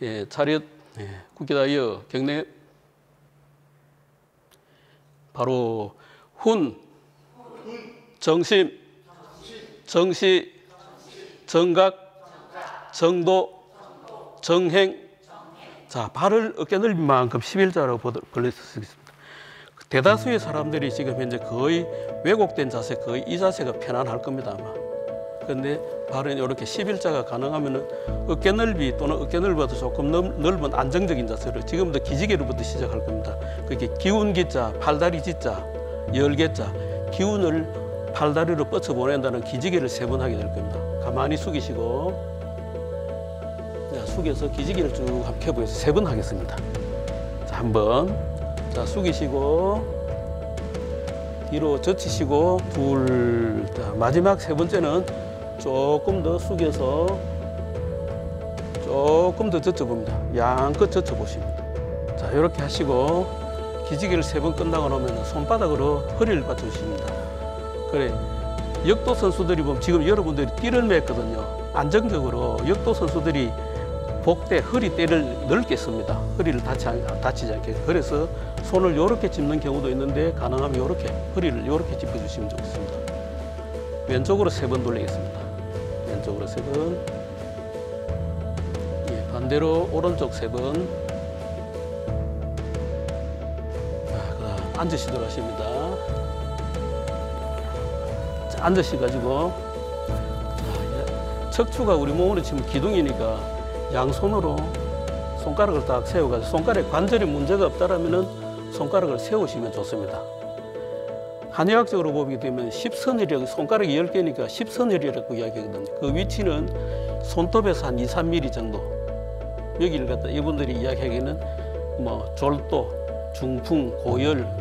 예, 차렷, 예, 국기다 이어 경례. 바로 훈, 정심, 정시, 정각, 정도, 정행. 자, 발을 어깨 넓이만큼 11자로 벌릴 수 있습니다. 대다수의 사람들이 지금 현재 거의 왜곡된 자세, 거의 이 자세가 편안할 겁니다, 아마. 그런데 발은 이렇게 11자가 가능하면은 어깨 넓이 또는 어깨 넓이보다 조금 넓은 안정적인 자세로 지금부터 기지개로부터 시작할 겁니다. 그게 기운 기자, 팔다리 지자, 열개자, 기운을 팔다리로 뻗쳐 보낸다는 기지개를 3번 하게 될 겁니다. 가만히 숙이시고, 자, 숙여서 기지개를 쭉 한번 펴보겠습니다. 3번 하겠습니다. 자, 한번. 자, 숙이시고, 뒤로 젖히시고, 둘, 자, 마지막 3번째는 조금 더 숙여서 조금 더 젖혀봅니다. 양껏 젖혀보십니다. 자, 이렇게 하시고, 기지개를 3번 끝나고 나면 손바닥으로 허리를 받쳐주십니다. 그래, 역도 선수들이 보면 지금 여러분들이 띠를 맸거든요. 안정적으로 역도 선수들이 복대, 허리대를 넓게 씁니다. 허리를 다치지 않게. 그래서 손을 이렇게 짚는 경우도 있는데 가능하면 이렇게 허리를 이렇게 짚어주시면 좋겠습니다. 왼쪽으로 3번 돌리겠습니다. 왼쪽으로 3번. 예, 반대로 오른쪽 3번. 자, 그다음 앉으시도록 하십니다. 자, 앉으셔가지고, 자, 척추가 우리 몸으로 치면 기둥이니까 양손으로 손가락을 딱 세워가지고 손가락에 관절에 문제가 없다라면은 손가락을 세우시면 좋습니다. 한의학적으로 보게 되면 십선혈이라고, 손가락이 10개니까 십선혈이라고 이야기하거든요. 그 위치는 손톱에서 한 2, 3mm 정도. 여기를 갖다 이분들이 이야기하기에는 뭐 졸도, 중풍,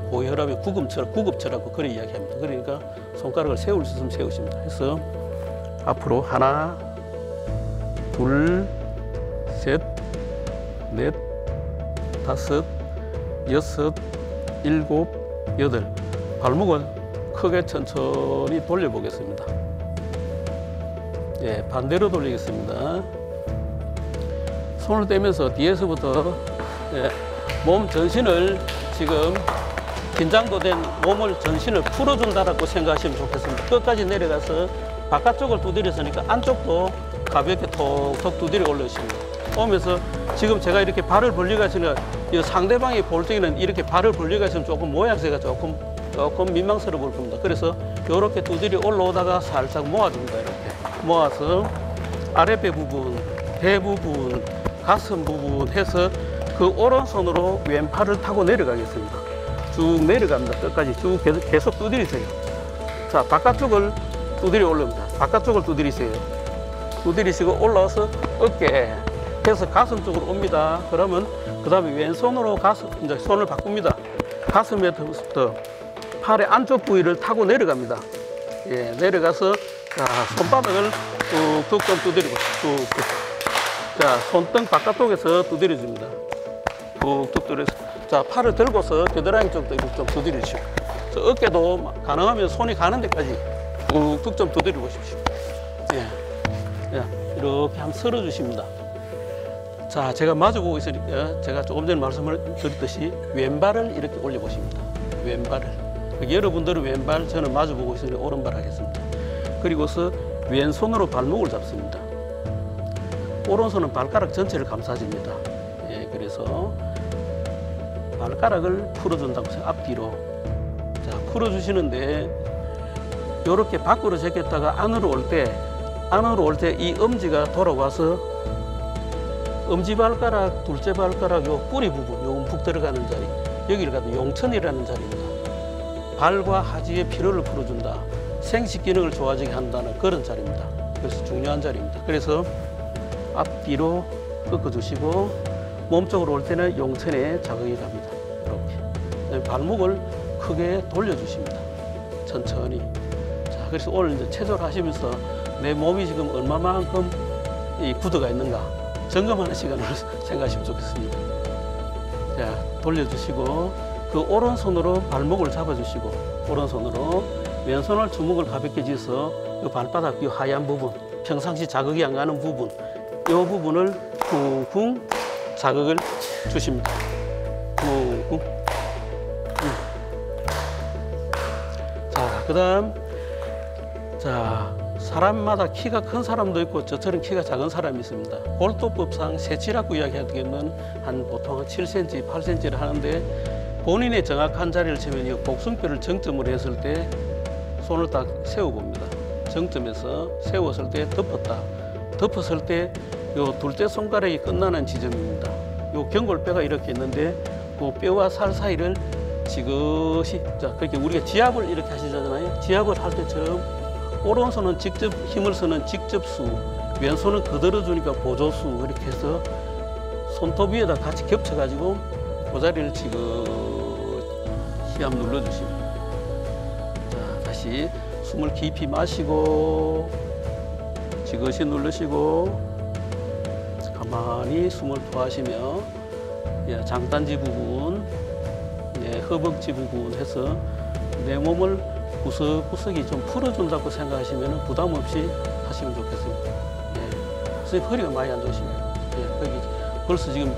고혈압의 구급처라고 그렇게 이야기합니다. 그러니까 손가락을 세울 수 있으면 세우십니다. 해서 앞으로 하나, 둘, 셋, 넷, 다섯, 여섯, 일곱, 여덟. 발목을 크게 천천히 돌려보겠습니다. 예, 반대로 돌리겠습니다. 손을 떼면서 뒤에서부터, 예, 몸 전신을 지금 긴장도 된 몸을 전신을 풀어준다라고 생각하시면 좋겠습니다. 끝까지 내려가서 바깥쪽을 두드렸으니까 안쪽도 가볍게 톡톡 두드려 올려주십니다. 오면서 지금 제가 이렇게 발을 벌리고 있으면 상대방이 볼 때는 이렇게 발을 벌리고 있으면 조금 모양새가 조금 민망스러워 보일 겁니다. 그래서 이렇게 두드려 올라오다가 살짝 모아줍니다. 이렇게 모아서 아랫배 부분, 배 부분, 가슴 부분 해서 그 오른손으로 왼팔을 타고 내려가겠습니다. 쭉 내려갑니다. 끝까지 쭉 계속 두드리세요. 자, 바깥쪽을 두드려 올립니다. 바깥쪽을 두드리세요. 두드리시고 올라와서 어깨 해서 가슴 쪽으로 옵니다. 그러면 그 다음에 왼손으로 가슴, 이제 손을 바꿉니다. 가슴에부터 팔의 안쪽 부위를 타고 내려갑니다. 예, 내려가서, 자, 손바닥을 툭툭 좀 두드리고, 툭툭. 자, 손등 바깥쪽에서 두드려줍니다. 툭툭 두드려서. 자, 팔을 들고서 겨드랑이 쪽도 좀 두드려주시고. 어깨도 가능하면 손이 가는 데까지 툭툭 좀 두드려 보십시오. 예. 예, 이렇게 한번 쓸어주십니다. 자, 제가 마주보고 있으니까 제가 조금 전에 말씀을 드렸듯이 왼발을 이렇게 올려보십니다. 왼발을. 여러분들은 왼발, 저는 마주보고 있으니까 오른발 하겠습니다. 그리고서 왼손으로 발목을 잡습니다. 오른손은 발가락 전체를 감싸줍니다. 예, 그래서 발가락을 풀어준다고 해서 앞뒤로. 자, 풀어주시는데 이렇게 밖으로 제꼈다가 안으로 올 때 이 엄지가 돌아와서 엄지발가락, 둘째 발가락 요 뿌리 부분, 요 움푹 들어가는 자리, 여기를 갖다 용천이라는 자리입니다. 발과 하지의 피로를 풀어준다, 생식 기능을 좋아지게 한다는 그런 자리입니다. 그래서 중요한 자리입니다. 그래서 앞뒤로 꺾어주시고 몸쪽으로 올 때는 용천에 자극이 갑니다. 이렇게. 발목을 크게 돌려주십니다. 천천히. 자, 그래서 오늘 이제 체조를 하시면서 내 몸이 지금 얼마만큼 이 굳어가 있는가 점검하는 시간을 생각하시면 좋겠습니다. 자, 돌려주시고 그 오른손으로 발목을 잡아주시고 오른손으로 왼손을 주먹을 가볍게 쥐어서 이 발바닥 이 하얀 부분, 평상시 자극이 안 가는 부분, 이 부분을 쿵쿵 자극을 주십니다. 꾹꾹. 자, 그다음 자, 사람마다 키가 큰 사람도 있고 저처럼 키가 작은 사람이 있습니다. 골도법상 세치라고 이야기할 때는 보통 7cm, 8cm를 하는데 본인의 정확한 자리를 채면 이 복숭뼈를 정점으로 했을 때 손을 딱 세워봅니다. 정점에서 세웠을 때 덮었을 때 요 둘째 손가락이 끝나는 지점입니다. 요 경골뼈가 이렇게 있는데 그 뼈와 살 사이를 지그시, 자, 그렇게 우리가 지압을 이렇게 하시잖아요. 지압을 할 때처럼 오른손은 직접 힘을 쓰는 직접수, 왼손은 그대로 주니까 보조수, 이렇게 해서 손톱 위에다 같이 겹쳐가지고 그 자리를 지그시 한번 눌러주시면. 자, 다시 숨을 깊이 마시고 지그시 누르시고 가만히 숨을 토하시며, 예, 장단지 부분, 예, 허벅지 부분 해서 내 몸을 구석구석이 좀 풀어준다고 생각하시면 부담 없이 하시면 좋겠습니다. 예, 선생님 허리가 많이 안 좋으시네요. 예, 거기 벌써 지금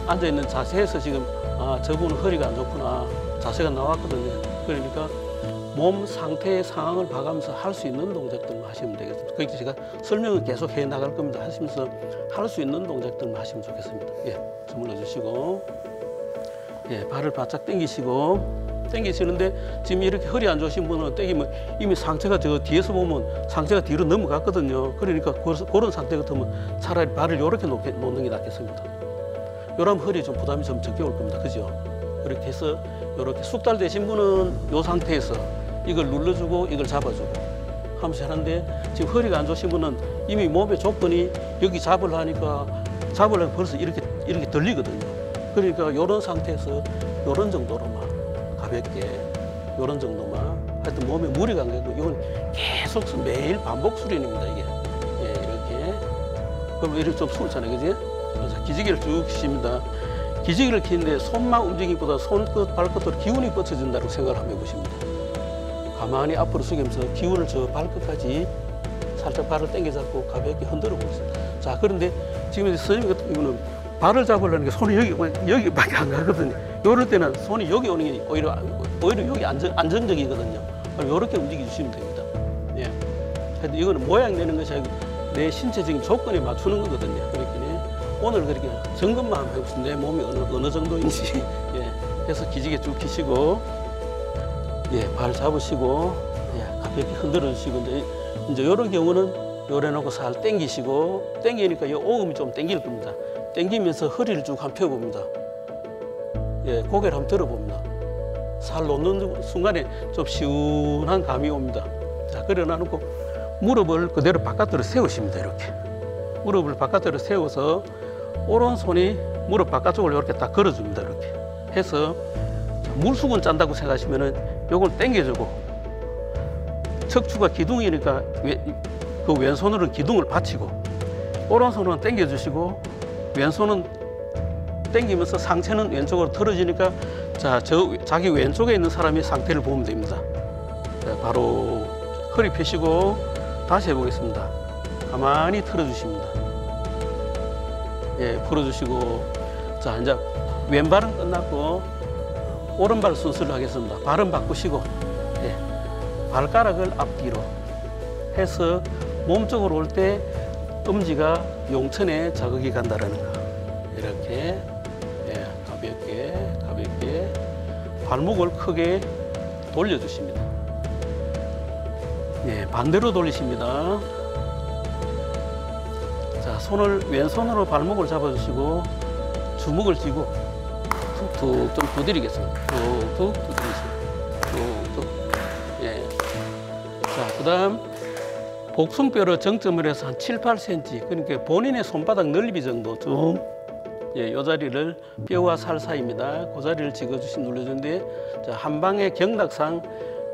앉아있는 자세에서 지금 저분은 허리가 안 좋구나 자세가 나왔거든요. 그러니까 몸 상태의 상황을 봐가면서 할 수 있는 동작들만 하시면 되겠습니다. 그러니까 제가 설명을 계속 해 나갈 겁니다. 하시면서 할 수 있는 동작들만 하시면 좋겠습니다. 예, 주물러 주시고, 예, 발을 바짝 당기시는데 지금 이렇게 허리 안 좋으신 분은 당기면 이미 상체가 저 뒤에서 보면 상체가 뒤로 넘어갔거든요. 그러니까 그런 상태 같으면 차라리 발을 이렇게 놓는 게 낫겠습니다. 이러면 허리에 좀 부담이 좀 적게 올 겁니다. 그죠? 그렇게 해서 이렇게 숙달 되신 분은 이 상태에서 이걸 눌러주고 이걸 잡아주고 하면서 하는데, 지금 허리가 안 좋으신 분은 이미 몸의 조건이 여기 잡으려니까 벌써 이렇게 들리거든요. 그러니까 이런 상태에서 이런 정도로만 가볍게, 이런 정도만, 하여튼 몸에 무리가 안 가고, 이건 계속 매일 반복 수련입니다. 이게, 예, 이렇게. 그럼 이렇게 좀 숨잖아요, 그지? 그래서 기지개를 쭉 키십니다. 기지개를 키는데 손만 움직이기보다 손끝, 발끝으로 기운이 뻗쳐진다고 생각을 한번 해보십니다. 가만히 앞으로 숙이면서 기운을 저 발끝까지 살짝 발을 당겨 잡고 가볍게 흔들어 보겠습니다. 자, 그런데 지금 선생님 같은 경우는 발을 잡으려는 게 손이 여기밖에 안 가거든요. 이럴 때는 손이 여기 오는 게 오히려 여기 안정적이거든요. 이렇게 움직여 주시면 됩니다. 예. 하여튼 이거는 모양 내는 것이 아니고 내 신체적인 조건에 맞추는 거거든요. 그러니까 오늘 그렇게 점검만 한번 해보시면 내 몸이 어느 정도인지, 예, 해서 기지개 쭉 키시고, 예, 발 잡으시고, 예, 가볍게 흔들어 주시고, 이제 이런 경우는 요래 놓고 살 당기시고, 당기니까 이 오금이 좀 당길 겁니다. 당기면서 허리를 쭉 한번 펴봅니다. 예, 고개를 한번 들어봅니다. 살 놓는 순간에 좀 시원한 감이 옵니다. 자, 그래 놔놓고 무릎을 그대로 바깥으로 세우십니다. 이렇게 무릎을 바깥으로 세워서 오른손이 무릎 바깥쪽으로 이렇게 딱 걸어줍니다. 이렇게 해서 물수건 짠다고 생각하시면은 요걸 당겨주고, 척추가 기둥이니까 그 왼손으로는 기둥을 받치고, 오른손은 당겨주시고, 왼손은 당기면서 상체는 왼쪽으로 틀어지니까, 자, 자기 왼쪽에 있는 사람의 상태를 보면 됩니다. 자, 바로 허리 펴시고 다시 해보겠습니다. 가만히 틀어주십니다. 예, 풀어주시고, 자, 이제 왼발은 끝났고 오른발 순서를 하겠습니다. 발은 바꾸시고, 예, 발가락을 앞뒤로 해서 몸쪽으로 올 때 엄지가 용천에 자극이 간다라는 거. 이렇게, 예, 가볍게 발목을 크게 돌려주십니다. 예, 반대로 돌리십니다. 자, 왼손으로 발목을 잡아주시고 주먹을 쥐고 툭툭 좀 두드리겠습니다. 툭툭 두드리시고, 툭툭. 예. 자, 그다음 복숭뼈를 정점을 해서 한 7, 8cm, 그러니까 본인의 손바닥 넓이 정도 좀, 예, 요 자리를 뼈와 살 사이입니다. 그 자리를 눌러주는데, 자, 한방의 경락상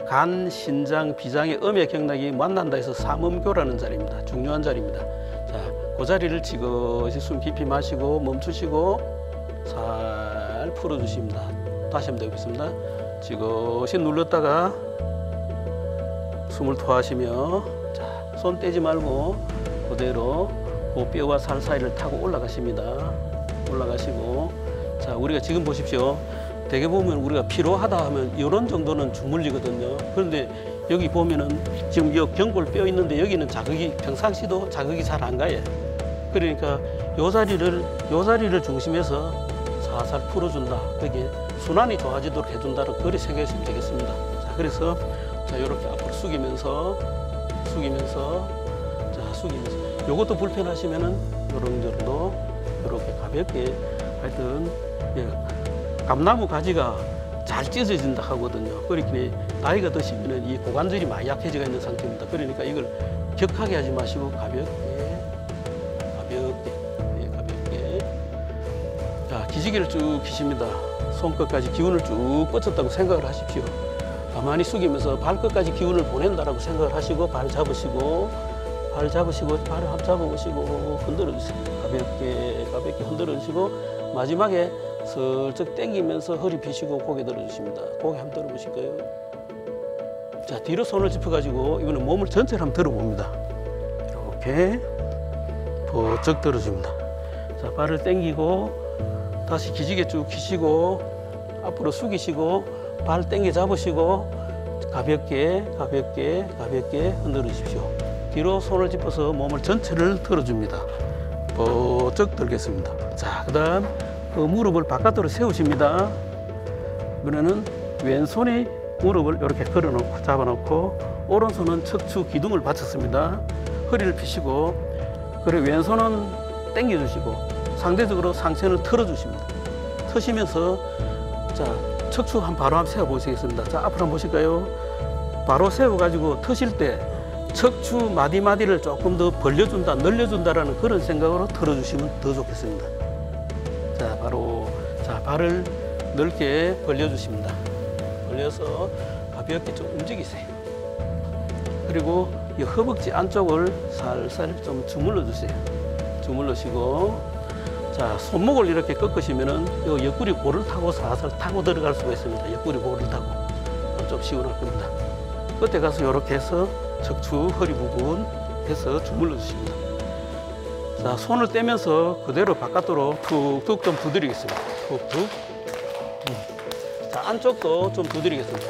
간, 신장, 비장의 음의 경락이 만난다 해서 삼음교라는 자리입니다. 중요한 자리입니다. 자, 그 자리를 지그시 숨 깊이 마시고 멈추시고 살 풀어주십니다. 다시 한번 해보겠습니다. 지그시 눌렀다가 숨을 토하시며, 자, 손 떼지 말고 그대로 그 뼈와 살 사이를 타고 올라가십니다. 올라가시고. 자, 우리가 지금 보십시오. 대개 보면 우리가 피로하다 하면 이런 정도는 주물리거든요. 그런데 여기 보면은 지금 이 경골 뼈 있는데 여기는 자극이 평상시도 자극이 잘 안 가요. 그러니까 요 자리를 중심해서 살살 풀어준다. 그게 순환이 좋아지도록 해준다는 그렇게 생각하시면 되겠습니다. 자, 그래서 자, 이렇게 앞으로 숙이면서 자, 숙이면서 요것도 불편하시면은 요런 정도 이렇게 가볍게 하여튼 예, 감나무 가지가 잘 찢어진다 하거든요. 그러니까 나이가 드시면은 이 고관절이 많이 약해져 있는 상태입니다. 그러니까 이걸 격하게 하지 마시고 가볍게. 자, 기지개를 쭉 기십니다. 손끝까지 기운을 쭉 뻗쳤다고 생각을 하십시오. 가만히 숙이면서 발끝까지 기운을 보낸다라고 생각을 하시고 발 잡으시고 발을 한번 잡아보시고 흔들어 주세요. 가볍게 흔들어 주시고 마지막에 슬쩍 당기면서 허리 펴시고 고개 들어 주십니다. 고개 한번 들어 보실까요? 자, 뒤로 손을 짚어 가지고 이번엔 몸을 전체를 한번 들어 봅니다. 이렇게 부쩍 들어 줍니다. 자, 발을 당기고 다시 기지개 쭉 기시고 앞으로 숙이시고 발 당겨 잡으시고 가볍게 흔들어 주십시오. 뒤로 손을 짚어서 몸을 전체를 들어줍니다. 부쩍 들겠습니다. 자, 그 다음 그 무릎을 바깥으로 세우십니다. 이번에는 왼손이 무릎을 이렇게 걸어놓고 잡아놓고 오른손은 척추 기둥을 받쳤습니다. 허리를 펴시고 그리고 왼손은 당겨주시고 상대적으로 상체를 틀어주십니다. 트시면서 자, 척추 바로 한번 세워보시겠습니다. 자, 앞으로 한번 보실까요? 바로 세워가지고 트실 때 척추 마디마디를 조금 더 벌려준다, 늘려준다라는 그런 생각으로 틀어주시면 더 좋겠습니다. 자, 발을 넓게 벌려주십니다. 벌려서 가볍게 좀 움직이세요. 그리고 이 허벅지 안쪽을 살살 좀 주물러 주세요. 주물러시고 자, 손목을 이렇게 꺾으시면은 이 옆구리 골을 타고 살살 타고 들어갈 수가 있습니다. 옆구리 골을 타고 좀 시원할 겁니다. 끝에 가서 이렇게 해서 척추 허리 부분 해서 주물러 주십니다. 자, 손을 떼면서 그대로 바깥으로 툭툭 좀 두드리겠습니다. 툭툭. 자, 안쪽도 좀 두드리겠습니다.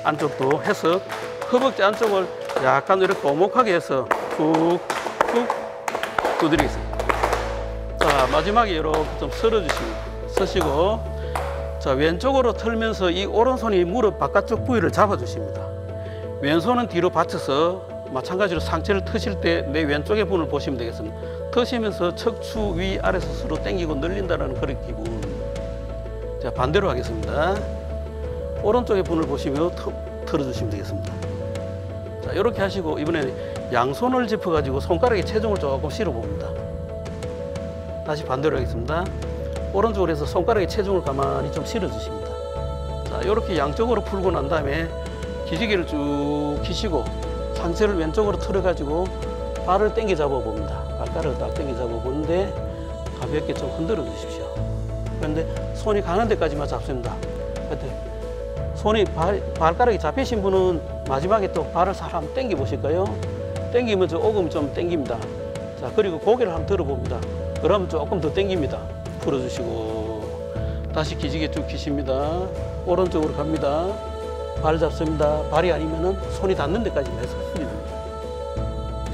안쪽도 해서 허벅지 안쪽을 약간 이렇게 오목하게 해서 툭툭 두드리겠습니다. 자, 마지막에 이렇게 좀 서시고 자, 왼쪽으로 틀면서 이 오른손이 무릎 바깥쪽 부위를 잡아주십니다. 왼손은 뒤로 받쳐서 마찬가지로 상체를 트실 때 내 왼쪽의 부분을 보시면 되겠습니다. 트시면서 척추 위 아래서 서로 당기고 늘린다는 그런 기분. 자, 반대로 하겠습니다. 오른쪽의 부분을 보시며 틀어주시면 되겠습니다. 자, 이렇게 하시고 이번에 양손을 짚어가지고 손가락에 체중을 조금 실어봅니다. 다시 반대로 하겠습니다. 오른쪽으로 해서 손가락에 체중을 가만히 좀 실어주십니다. 자, 이렇게 양쪽으로 풀고 난 다음에 기지개를 쭉 기시고 상체를 왼쪽으로 틀어가지고 발을 당겨 잡아봅니다. 발가락을 딱 당겨 잡아보는데 가볍게 좀 흔들어 주십시오. 그런데 손이 가는 데까지만 잡습니다. 손이 발가락이 잡히신 분은 마지막에 또 발을 살짝 한번 당겨 보실까요? 당기면서 오금 좀 당깁니다. 자, 그리고 고개를 한번 들어봅니다. 그러면 조금 더 당깁니다. 풀어주시고 다시 기지개 쭉 기십니다. 오른쪽으로 갑니다. 발 잡습니다. 발이 아니면은 손이 닿는 데까지만 해서 숙여줍니다.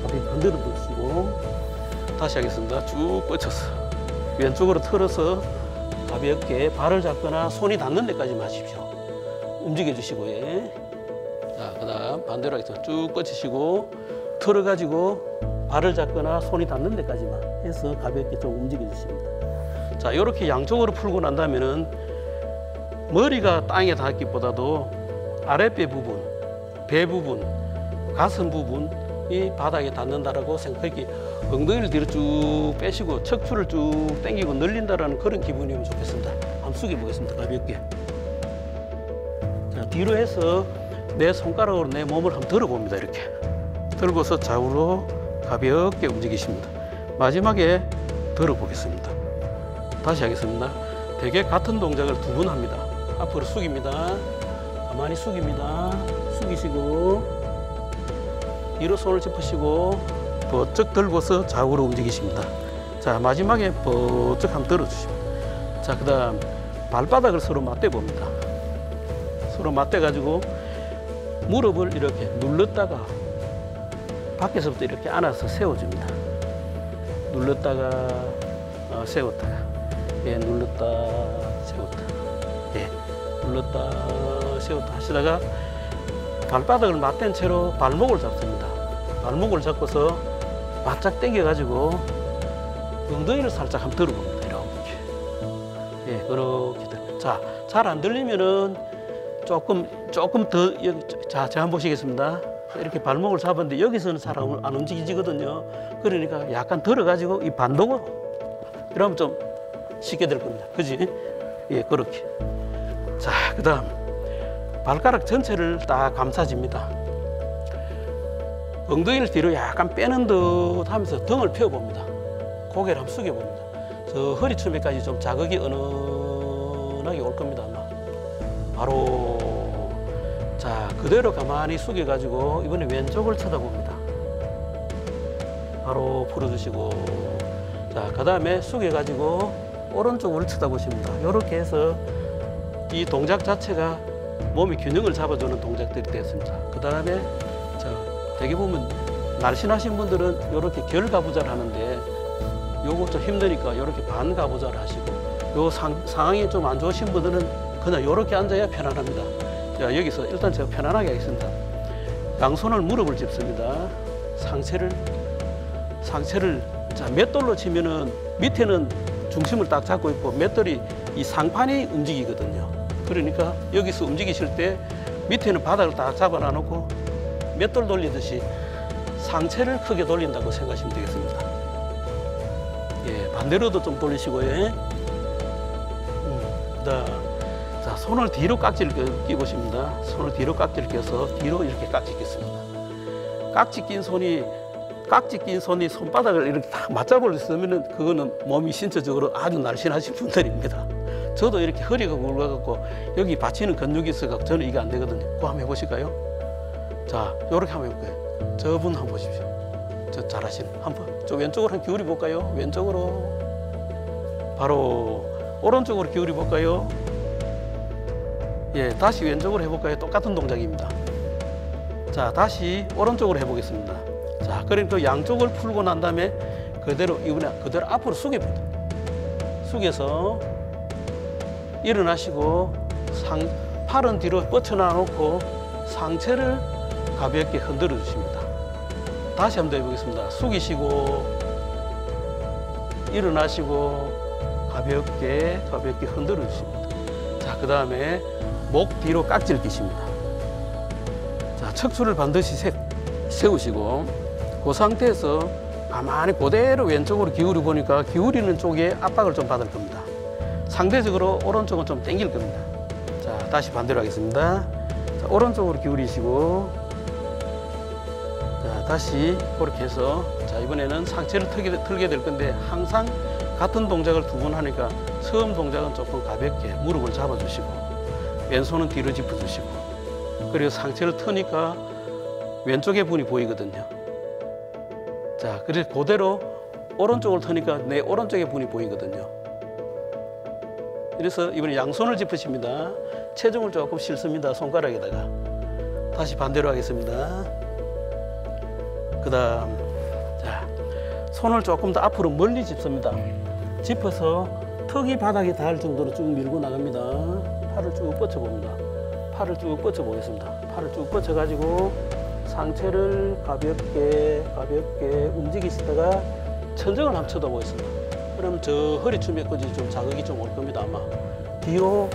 가볍게 흔들어 주시고 다시 하겠습니다. 쭉 뻗쳐서 왼쪽으로 틀어서 가볍게 발을 잡거나 손이 닿는 데까지만 하십시오. 움직여 주시고 예. 자, 그다음 반대로 하겠습니다. 쭉 뻗치시고 틀어가지고 발을 잡거나 손이 닿는 데까지만 해서 가볍게 좀 움직여 주십니다. 자, 이렇게 양쪽으로 풀고 난 다음에는 머리가 땅에 닿기보다도 아랫배 부분, 배 부분, 가슴 부분이 바닥에 닿는다라고 생각하기 엉덩이를 뒤로 쭉 빼시고 척추를 쭉 당기고 늘린다라는 그런 기분이면 좋겠습니다. 한번 숙여 보겠습니다. 가볍게. 자, 뒤로 해서 내 손가락으로 내 몸을 한번 들어봅니다. 이렇게 들고서 좌우로 가볍게 움직이십니다. 마지막에 들어보겠습니다. 다시 하겠습니다. 대개 같은 동작을 두 번 합니다. 앞으로 숙입니다. 가만히 숙입니다. 숙이시고 뒤로 손을 짚으시고 버쩍 들고서 좌우로 움직이십니다. 자, 마지막에 버쩍 한번 들어주십니다. 자, 그 다음 발바닥을 서로 맞대 봅니다. 서로 맞대 가지고 무릎을 이렇게 눌렀다가 밖에서부터 이렇게 안아서 세워줍니다. 눌렀다가 세웠다가, 예, 눌렀다 세웠다, 예, 눌렀다 세웠다 하시다가 발바닥을 맞댄 채로 발목을 잡습니다. 발목을 잡고서 바짝 당겨 가지고 엉덩이를 살짝 한번 들어봅니다. 이렇게, 예, 그렇게. 자, 잘 안 들리면은 조금 더, 자, 제가 한번 보시겠습니다. 이렇게 발목을 잡았는데 여기서는 잘 안 움직이지거든요. 그러니까 약간 들어가지고 이 반동으로 이러면 좀 쉽게 될 겁니다. 그지? 예, 그렇게. 자, 그 다음 발가락 전체를 딱 감싸집니다. 엉덩이를 뒤로 약간 빼는 듯 하면서 등을 펴봅니다. 고개를 한번 숙여봅니다. 저 허리춤에까지 좀 자극이 은은하게 올 겁니다, 아마. 바로, 자, 그대로 가만히 숙여가지고 이번에 왼쪽을 쳐다봅니다. 바로 풀어주시고, 자, 그 다음에 숙여가지고 오른쪽을 쳐다보십니다. 이렇게 해서 이 동작 자체가 몸의 균형을 잡아주는 동작들이 되었습니다. 그 다음에, 자, 대개 보면 날씬하신 분들은 이렇게 결가부좌를 하는데 요거 좀 힘드니까 이렇게 반가부좌를 하시고, 요 상황이 좀 안 좋으신 분들은 그냥 이렇게 앉아야 편안합니다. 자, 여기서 일단 제가 편안하게 하겠습니다. 양손을 무릎을 짚습니다. 상체를 자, 맷돌로 치면은 밑에는 중심을 딱 잡고 있고 맷돌이 이 상판이 움직이거든요. 그러니까 여기서 움직이실 때 밑에는 바닥을 딱 잡아 놓고 맷돌 돌리듯이 상체를 크게 돌린다고 생각하시면 되겠습니다. 예, 반대로도 좀 돌리시고, 예. 자, 손을 뒤로 깍지를 끼보십니다. 손을 뒤로 깍지를 껴서 뒤로 이렇게 깍지 끼습니다. 깍지 낀 손이 손바닥을 이렇게 딱 맞잡으려면 그거는 몸이 신체적으로 아주 날씬하신 분들입니다. 저도 이렇게 허리가 굵어갖고 여기 받치는 근육이 있어갖고 저는 이게 안 되거든요. 그거 한번 해보실까요? 자, 요렇게 한번 해볼까요? 저분 한번 보십시오. 저 잘하시는 한번. 저 왼쪽으로 한 기울여 볼까요? 왼쪽으로. 바로 오른쪽으로 기울여 볼까요? 예, 다시 왼쪽으로 해볼까요? 똑같은 동작입니다. 자, 다시 오른쪽으로 해보겠습니다. 자, 그러니까 양쪽을 풀고 난 다음에 그대로 이번에 그대로 앞으로 숙여봅니다. 숙여서 일어나시고 팔은 뒤로 뻗쳐놔 놓고 상체를 가볍게 흔들어 주십니다. 다시 한번 더 해보겠습니다. 숙이시고 일어나시고 가볍게 흔들어 주십니다. 자, 그 다음에 목 뒤로 깍지를 끼십니다. 자, 척추를 반드시 세우시고 그 상태에서 가만히 그대로 왼쪽으로 기울여 보니까 기울이는 쪽에 압박을 좀 받을 겁니다. 상대적으로 오른쪽은 좀 당길 겁니다. 자, 다시 반대로 하겠습니다. 자, 오른쪽으로 기울이시고, 자, 다시 그렇게 해서, 자, 이번에는 상체를 틀게 될 건데 항상 같은 동작을 두 번 하니까 처음 동작은 조금 가볍게 무릎을 잡아주시고 왼손은 뒤로 짚어주시고, 그리고 상체를 트니까 왼쪽의 분이 보이거든요. 자, 그래서 그대로 오른쪽을 트니까 내 오른쪽의 분이 보이거든요. 그래서 이번에 양손을 짚으십니다. 체중을 조금 실습니다. 손가락에다가. 다시 반대로 하겠습니다. 그 다음, 자, 손을 조금 더 앞으로 멀리 짚습니다. 짚어서 턱이 바닥에 닿을 정도로 쭉 밀고 나갑니다. 팔을 쭉 뻗쳐봅니다. 팔을 쭉 뻗쳐보겠습니다. 팔을 쭉 뻗쳐가지고 상체를 가볍게 움직이시다가 천정을 한번 쳐다보겠습니다. 그럼 저 허리춤에까지 좀 자극이 좀 올 겁니다, 아마. 뒤로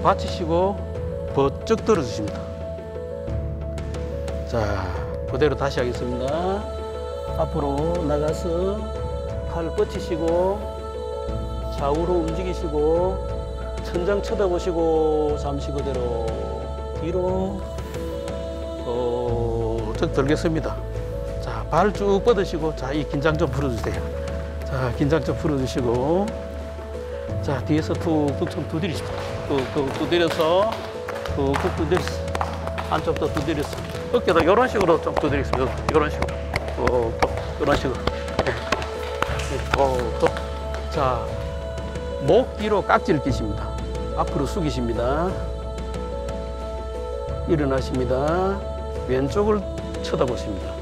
받치시고 버쩍 들어주십니다. 자, 그대로 다시 하겠습니다. 앞으로 나가서 팔을 뻗치시고 좌우로 움직이시고 천장 쳐다보시고 잠시 그대로 뒤로 쭉 들겠습니다. 자, 발 쭉 뻗으시고, 자, 이 긴장 좀 풀어주세요. 자, 긴장 좀 풀어주시고, 자, 뒤에서 툭툭 좀 두드리십시오. 툭툭 두드려서, 툭툭 두드려서, 안쪽도 두드려서, 어깨도 이런 식으로 좀 두드리겠습니다. 이런 식으로. 툭툭, 이런 식으로. 툭툭. 자, 목 뒤로 깍지를 끼십니다. 앞으로 숙이십니다. 일어나십니다. 왼쪽을 쳐다보십니다.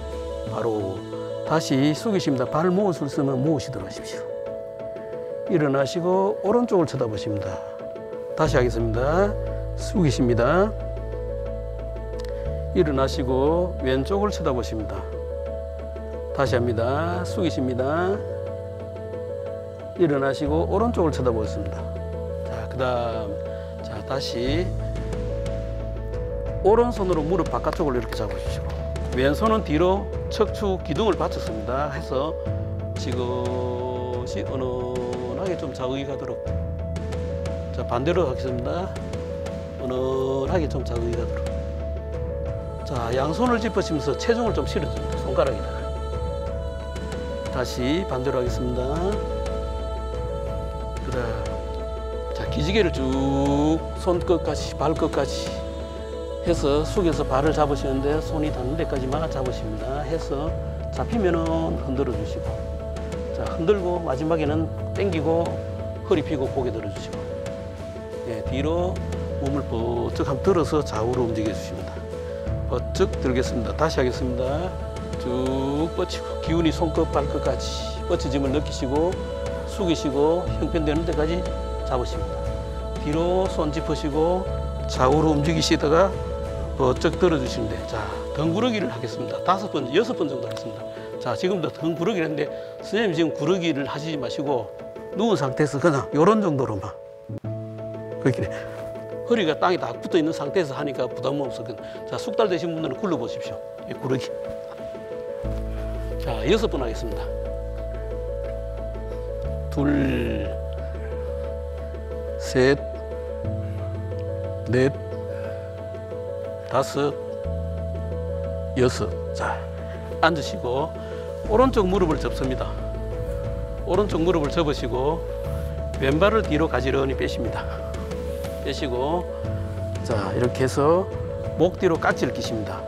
바로 다시 숙이십니다. 발 모으실 수 있으면 모으시도록 하십시오. 일어나시고 오른쪽을 쳐다보십니다. 다시 하겠습니다. 숙이십니다. 일어나시고 왼쪽을 쳐다보십니다. 다시 합니다. 숙이십니다. 일어나시고 오른쪽을 쳐다보겠습니다. 자, 그 다음 자 다시 오른손으로 무릎 바깥쪽을 이렇게 잡으십시오. 왼손은 뒤로 척추 기둥을 받쳤습니다. 해서 지그시 은은하게 좀 자극이 가도록. 자, 반대로 하겠습니다. 은은하게 좀 자극이 가도록. 자, 양손을 짚으시면서 체중을 좀 실어줍니다. 손가락에다가. 다시 반대로 하겠습니다. 그다음 자, 기지개를 쭉 손끝까지 발끝까지 해서 숙여서 발을 잡으시는데 손이 닿는 데까지만 잡으십니다. 해서 잡히면은 흔들어 주시고, 자, 흔들고 마지막에는 당기고 허리 펴고 고개 들어주시고, 예, 뒤로 몸을 버쩍 한번 들어서 좌우로 움직여 주십니다. 버쩍 들겠습니다. 다시 하겠습니다. 쭉 뻗치고 기운이 손끝 발끝까지 뻗쳐짐을 느끼시고 숙이시고 형편되는 데까지 잡으십니다. 뒤로 손 짚으시고 좌우로 움직이시다가 버쩍 들어주시는데, 자, 덩구르기를 하겠습니다. 5번, 6번 정도 하겠습니다. 자, 지금도 덩구르기를 했는데 선생님 지금 구르기를 하시지 마시고 누운 상태에서 그냥 이런 정도로만, 그렇게 허리가 땅에 딱 붙어 있는 상태에서 하니까 부담 없어. 자, 숙달 되신 분들은 굴러 보십시오. 구르기. 자, 6번 하겠습니다. 둘, 셋, 넷, 다섯, 여섯. 자, 앉으시고 오른쪽 무릎을 접습니다. 오른쪽 무릎을 접으시고 왼발을 뒤로 가지런히 빼십니다. 빼시고, 자, 이렇게 해서 목 뒤로 깍지를 끼십니다.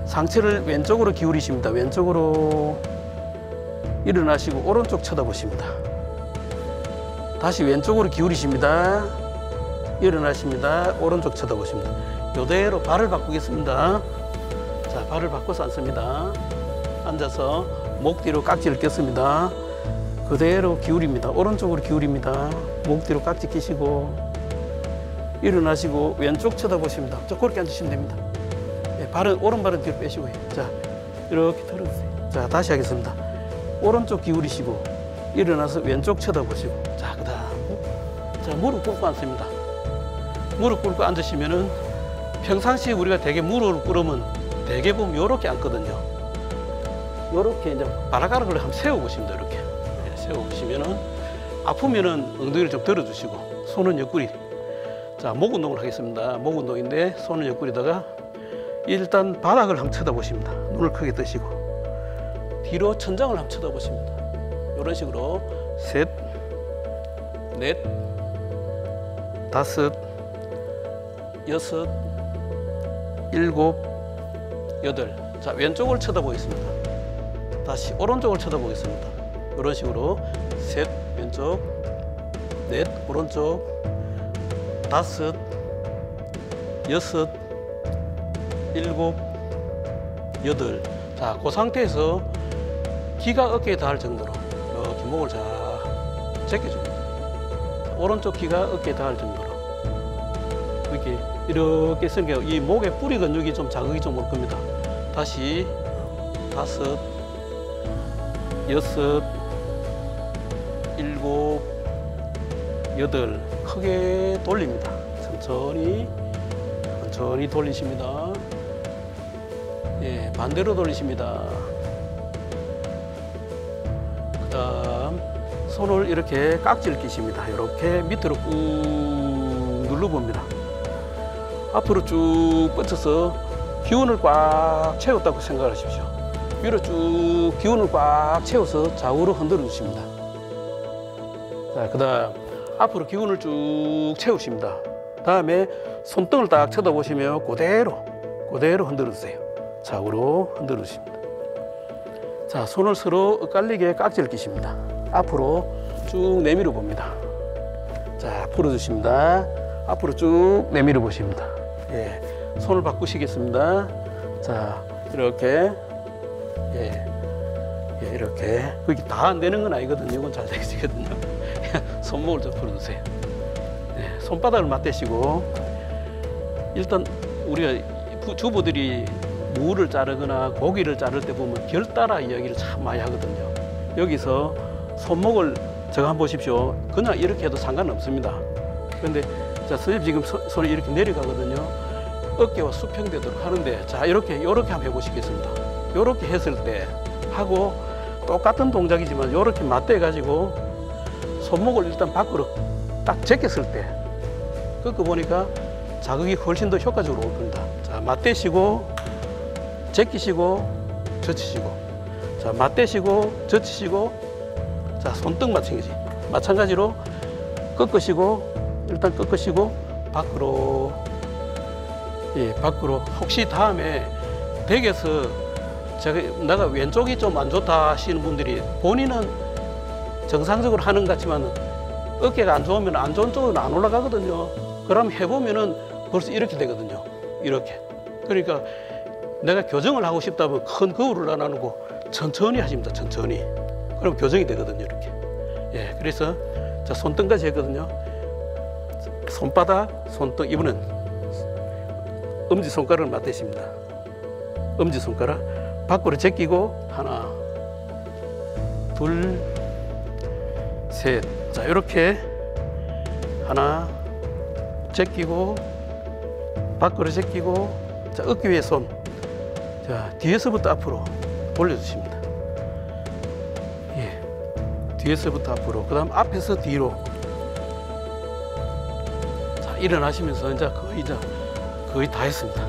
상체를 왼쪽으로 기울이십니다. 왼쪽으로 일어나시고 오른쪽 쳐다보십니다. 다시 왼쪽으로 기울이십니다. 일어나십니다. 오른쪽 쳐다보십니다. 이대로 발을 바꾸겠습니다. 자, 발을 바꿔서 앉습니다. 앉아서 목 뒤로 깍지를 꼈습니다. 그대로 기울입니다. 오른쪽으로 기울입니다. 목 뒤로 깍지 끼시고 일어나시고 왼쪽 쳐다보십니다. 저 그렇게 앉으시면 됩니다. 네, 발은 오른발은 뒤로 빼시고요. 자, 이렇게 털어주세요. 자, 다시 하겠습니다. 오른쪽 기울이시고 일어나서 왼쪽 쳐다보시고, 자, 그다음 자, 무릎 꿇고 앉습니다. 무릎 꿇고 앉으시면은 평상시에 우리가 대개 무릎을 꿇으면 대개 보면 이렇게 앉거든요. 이렇게 이제 발가락을 한번 세워 보십니다. 이렇게, 네, 세워 보시면은 아프면은 엉덩이를 좀 들어주시고 손은 옆구리. 자, 목 운동을 하겠습니다. 목 운동인데 손은 옆구리다가 일단 바닥을 한번 쳐다보십니다. 눈을 크게 뜨시고 뒤로 천장을 한번 쳐다보십니다. 이런 식으로 셋, 넷, 다섯, 여섯, 일곱, 여덟. 자, 왼쪽을 쳐다보겠습니다. 다시 오른쪽을 쳐다보겠습니다. 이런 식으로 셋, 왼쪽, 넷, 오른쪽, 다섯, 여섯, 일곱, 여덟. 자, 그 상태에서 귀가 어깨에 닿을 정도로 이렇게 목을 잘 제껴줍니다. 오른쪽 귀가 어깨에 닿을 정도로 이렇게 당겨. 이 목의 뿌리 근육이 좀 자극이 좀 올 겁니다. 다시 다섯, 여섯, 일곱, 여덟. 크게 돌립니다. 천천히 천천히 돌리십니다. 예, 반대로 돌리십니다. 그 다음 손을 이렇게 깍지를 끼십니다. 이렇게 밑으로 꾹 눌러봅니다. 앞으로 쭉 뻗쳐서 기운을 꽉 채웠다고 생각하십시오. 위로 쭉 기운을 꽉 채워서 좌우로 흔들어 주십니다. 자, 그 다음 앞으로 기운을 쭉 채우십니다. 다음에 손등을 딱 쳐다보시면 그대로 흔들어 주세요. 좌우로 흔들어 주십니다. 자, 손을 서로 엇갈리게 깍지를 끼십니다. 앞으로 쭉 내밀어 봅니다. 자, 풀어주십니다. 앞으로 쭉 내밀어 보십니다. 예, 손을 바꾸시겠습니다. 자, 이렇게. 예, 예, 이렇게. 그게 다 안 되는 건 아니거든요. 이건 잘 되시거든요. 손목을 좀 풀어주세요. 네, 손바닥을 맞대시고, 일단 우리가 주부들이 무를 자르거나 고기를 자를 때 보면 결 따라 이야기를 참 많이 하거든요. 여기서 손목을 저거 한번 보십시오. 그냥 이렇게 해도 상관없습니다. 그런데 자, 선생님 지금 손이 이렇게 내려가거든요. 어깨와 수평되도록 하는데, 자, 이렇게 한번 해보시겠습니다. 이렇게 했을 때 하고 똑같은 동작이지만 이렇게 맞대 가지고 손목을 일단 밖으로 딱 제꼈을 때 그거 보니까 자극이 훨씬 더 효과적으로 올 겁니다. 자, 맞대시고 제끼시고 젖히시고, 자, 맞대시고 젖히시고, 자, 손등 마찬가지로 꺾으시고, 일단 꺾으시고 밖으로. 예, 밖으로. 혹시 다음에 댁에서 내가 왼쪽이 좀 안 좋다 하시는 분들이 본인은 정상적으로 하는 것 같지만 어깨가 안 좋으면 안 좋은 쪽으로 안 올라가거든요. 그럼 해보면은 벌써 이렇게 되거든요. 이렇게. 그러니까 내가 교정을 하고 싶다면 큰 거울을 안 하고 천천히 하십니다. 천천히. 그럼 교정이 되거든요. 이렇게. 예, 그래서 자, 손등까지 했거든요. 손바닥, 손등, 이번엔 엄지손가락을 맞대십니다. 엄지손가락 밖으로 제끼고 하나, 둘, 셋. 자, 이렇게 하나 제끼고 밖으로 제끼고, 자, 어깨 위에 손. 자, 뒤에서부터 앞으로 올려주십니다. 예, 뒤에서부터 앞으로. 그다음 앞에서 뒤로. 자, 일어나시면서 이제 거의 다 했습니다.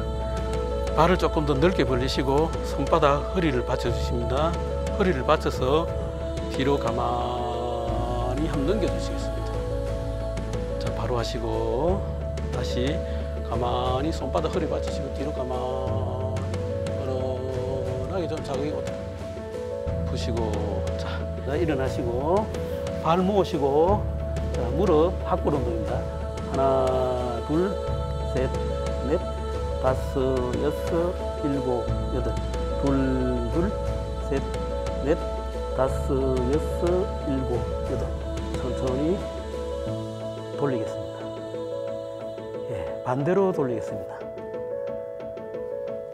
발을 조금 더 넓게 벌리시고 손바닥 허리를 받쳐주십니다. 허리를 받쳐서 뒤로 가만히 한번 넘겨주시겠습니다. 자, 바로 하시고 다시 가만히 손바닥 허리 받치시고 뒤로 가만히 편안하게 좀 자극이 푸시고, 자, 일어나시고 발 모으시고, 자, 무릎 합골 운동입니다. 하나, 둘, 셋, 넷, 다섯, 여섯, 일곱, 여덟. 둘, 셋, 넷, 다섯, 여섯, 일곱, 여덟. 천천히 돌리겠습니다. 예, 반대로 돌리겠습니다.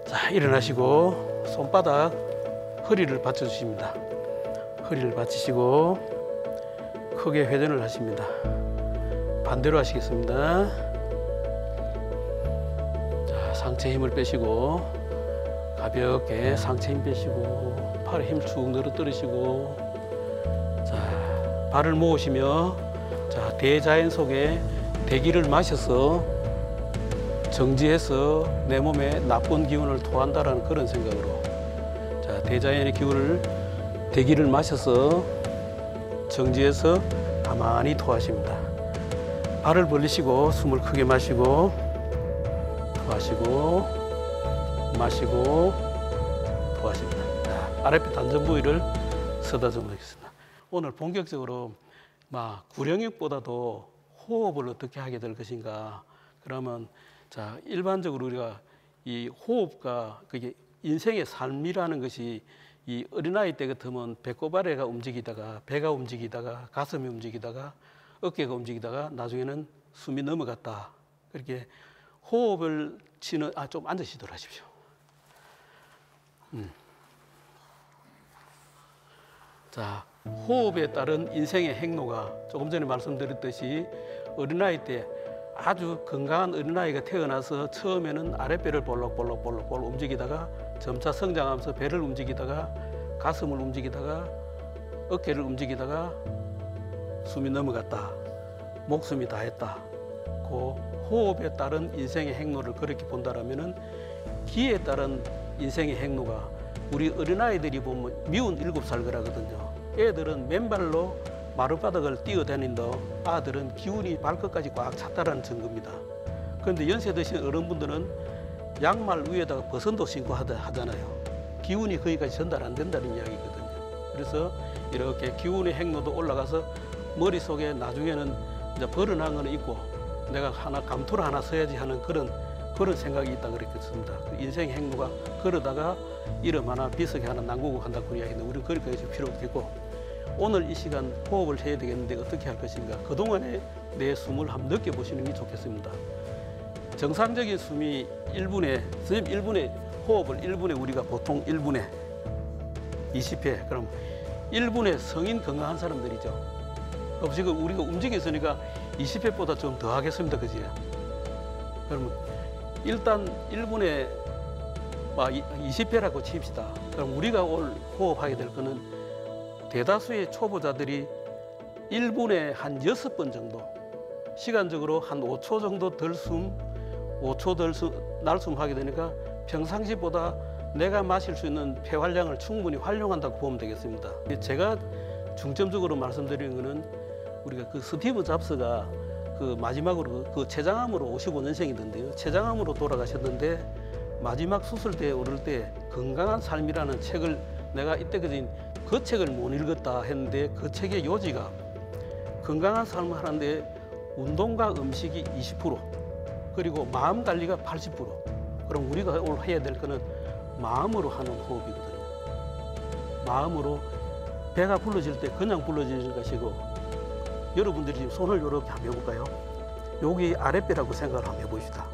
자, 일어나시고 손바닥 허리를 받쳐주십니다. 허리를 받치시고 크게 회전을 하십니다. 반대로 하시겠습니다. 자, 상체 힘을 빼시고 가볍게 상체 힘 빼시고 팔에 힘 축 늘어뜨리시고, 자, 발을 모으시며, 자, 대자연 속에 대기를 마셔서 정지해서 내 몸에 나쁜 기운을 토한다라는 그런 생각으로, 자, 대자연의 대기를 마셔서 정지해서 가만히 토하십니다. 발을 벌리시고 숨을 크게 마시고 토하시고 마시고 토하십니다. 자, 아랫배 단전 부위를 쓰다듬어 보겠습니다. 오늘 본격적으로 구령육보다도 호흡을 어떻게 하게 될 것인가. 그러면 자, 일반적으로 우리가 이 호흡과 그게 인생의 삶이라는 것이 이 어린아이 때 같으면 배꼽 아래가 움직이다가 배가 움직이다가 가슴이 움직이다가 어깨가 움직이다가 나중에는 숨이 넘어갔다. 그렇게 호흡을 치는, 좀 앉으시도록 하십시오. 자, 호흡에 따른 인생의 행로가 조금 전에 말씀드렸듯이 어린아이 때 아주 건강한 어린아이가 태어나서 처음에는 아랫배를 볼록볼록 움직이다가 점차 성장하면서 배를 움직이다가 가슴을 움직이다가 어깨를 움직이다가 숨이 넘어갔다. 목숨이 다했다. 그 호흡에 따른 인생의 행로를 그렇게 본다라면은 기에 따른 인생의 행로가 우리 어린아이들이 보면 미운 7살 그러거든요. 애들은 맨발로 마룻바닥을 뛰어다닌다. 아들은 기운이 발끝까지 꽉 찼다라는 증거입니다. 그런데 연세 드신 어른분들은 양말 위에다가 버선도 신고 하잖아요. 기운이 거기까지 전달 안 된다는 이야기거든요. 그래서 이렇게 기운의 행로도 올라가서 머릿속에 나중에는 이제 벌어난 거는 있고 내가 하나 감투를 하나 써야지 하는 그런 생각이 있다 그랬겠습니다. 인생의 행로가 걸어다가 이름 하나 비석이 하나 남기고 간다고 그 이야기는 우리는 그렇게까지 필요 없겠고 오늘 이 시간 호흡을 해야 되겠는데 어떻게 할 것인가 그동안에 내 숨을 한번 느껴보시는 게 좋겠습니다. 정상적인 숨이 1분에 선생님 1분에 호흡을 1분에 우리가 보통 1분에 20회 그럼 1분에 성인 건강한 사람들이죠. 지금 우리가 움직여 있으니까 20회보다 좀 더 하겠습니다. 그지? 그러면 일단 1분에 20회라고 칩시다. 그럼 우리가 오늘 호흡하게 될 거는 대다수의 초보자들이 1분에 한 6번 정도 시간적으로 한 5초 정도 덜 숨, 5초 덜 날숨 하게 되니까 평상시보다 내가 마실 수 있는 폐활량을 충분히 활용한다고 보면 되겠습니다. 제가 중점적으로 말씀드리는 거는 우리가 그 스티브 잡스가 그 마지막으로 그 췌장암으로 55년생이던데요. 췌장암으로 돌아가셨는데 마지막 수술대에 오를 때 건강한 삶이라는 책을 내가 이때까지 그 책을 못 읽었다 했는데 그 책의 요지가 건강한 삶을 하는데 운동과 음식이 20% 그리고 마음 관리가 80% 그럼 우리가 오늘 해야 될 거는 마음으로 하는 호흡이거든요. 마음으로 배가 불러질 때 그냥 불러지는 것이고 여러분들이 지금 손을 이렇게 한번 해볼까요? 여기 아랫배라고 생각을 한번 해봅시다.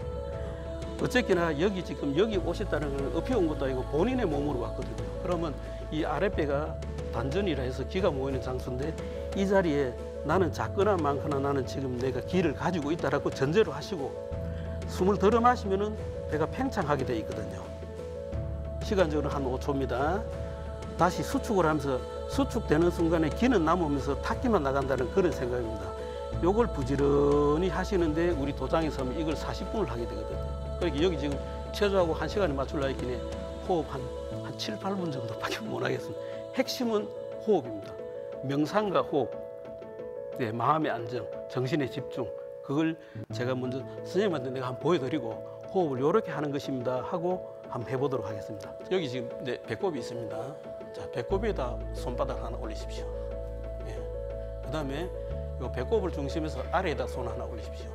어쨌거나 여기 지금 여기 오셨다는 건 업혀 온 것도 아니고 본인의 몸으로 왔거든요. 그러면 이 아랫배가 단전이라 해서 기가 모이는 장소인데 이 자리에 나는 작거나 많거나 나는 지금 내가 기를 가지고 있다라고 전제로 하시고 숨을 들어 마시면은 배가 팽창하게 돼 있거든요. 시간적으로 한 5초입니다. 다시 수축을 하면서 수축되는 순간에 기는 남으면서 탁기만 나간다는 그런 생각입니다. 요걸 부지런히 하시는데 우리 도장에 서면 이걸 40분을 하게 되거든요. 그러니까 여기 지금 최소하고 1시간에 맞추려 했기에 호흡 한 7, 8분 정도밖에 못 하겠습니다. 핵심은 호흡입니다. 명상과 호흡, 네, 마음의 안정, 정신의 집중 그걸 제가 먼저 선생님한테 내가 한번 보여드리고 호흡을 이렇게 하는 것입니다 하고 한번 해보도록 하겠습니다. 여기 지금 네, 배꼽이 있습니다. 자, 배꼽에다 손바닥 하나 올리십시오. 예. 그 다음에 이 배꼽을 중심해서 아래에다 손 하나 올리십시오.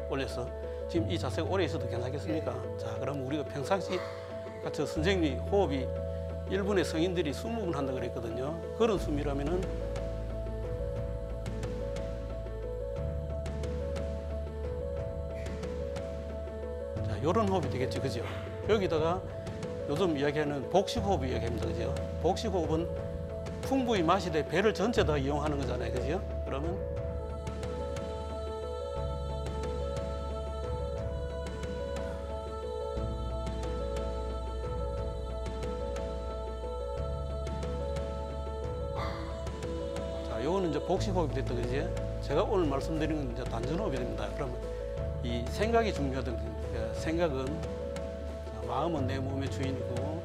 올려서 지금 이 자세가 오래 있어도 괜찮겠습니까? 자, 그럼 우리가 평상시 같이 선생님이 호흡이 1분에 성인들이 20분 한다 그랬거든요. 그런 숨이라면은 자, 요런 호흡이 되겠죠. 그죠? 여기다가 요즘 이야기하는 복식호흡 이야기합니다. 그죠? 복식호흡은 풍부히 마시되 배를 전체 다 이용하는 거잖아요. 그죠? 그러면 자, 요거는 이제 복식호흡이 됐다. 그죠? 제가 오늘 말씀드린 건 이제 단전호흡이 됩니다. 그러면 이 생각이 중요하거든요. 생각은 마음은 내 몸의 주인이고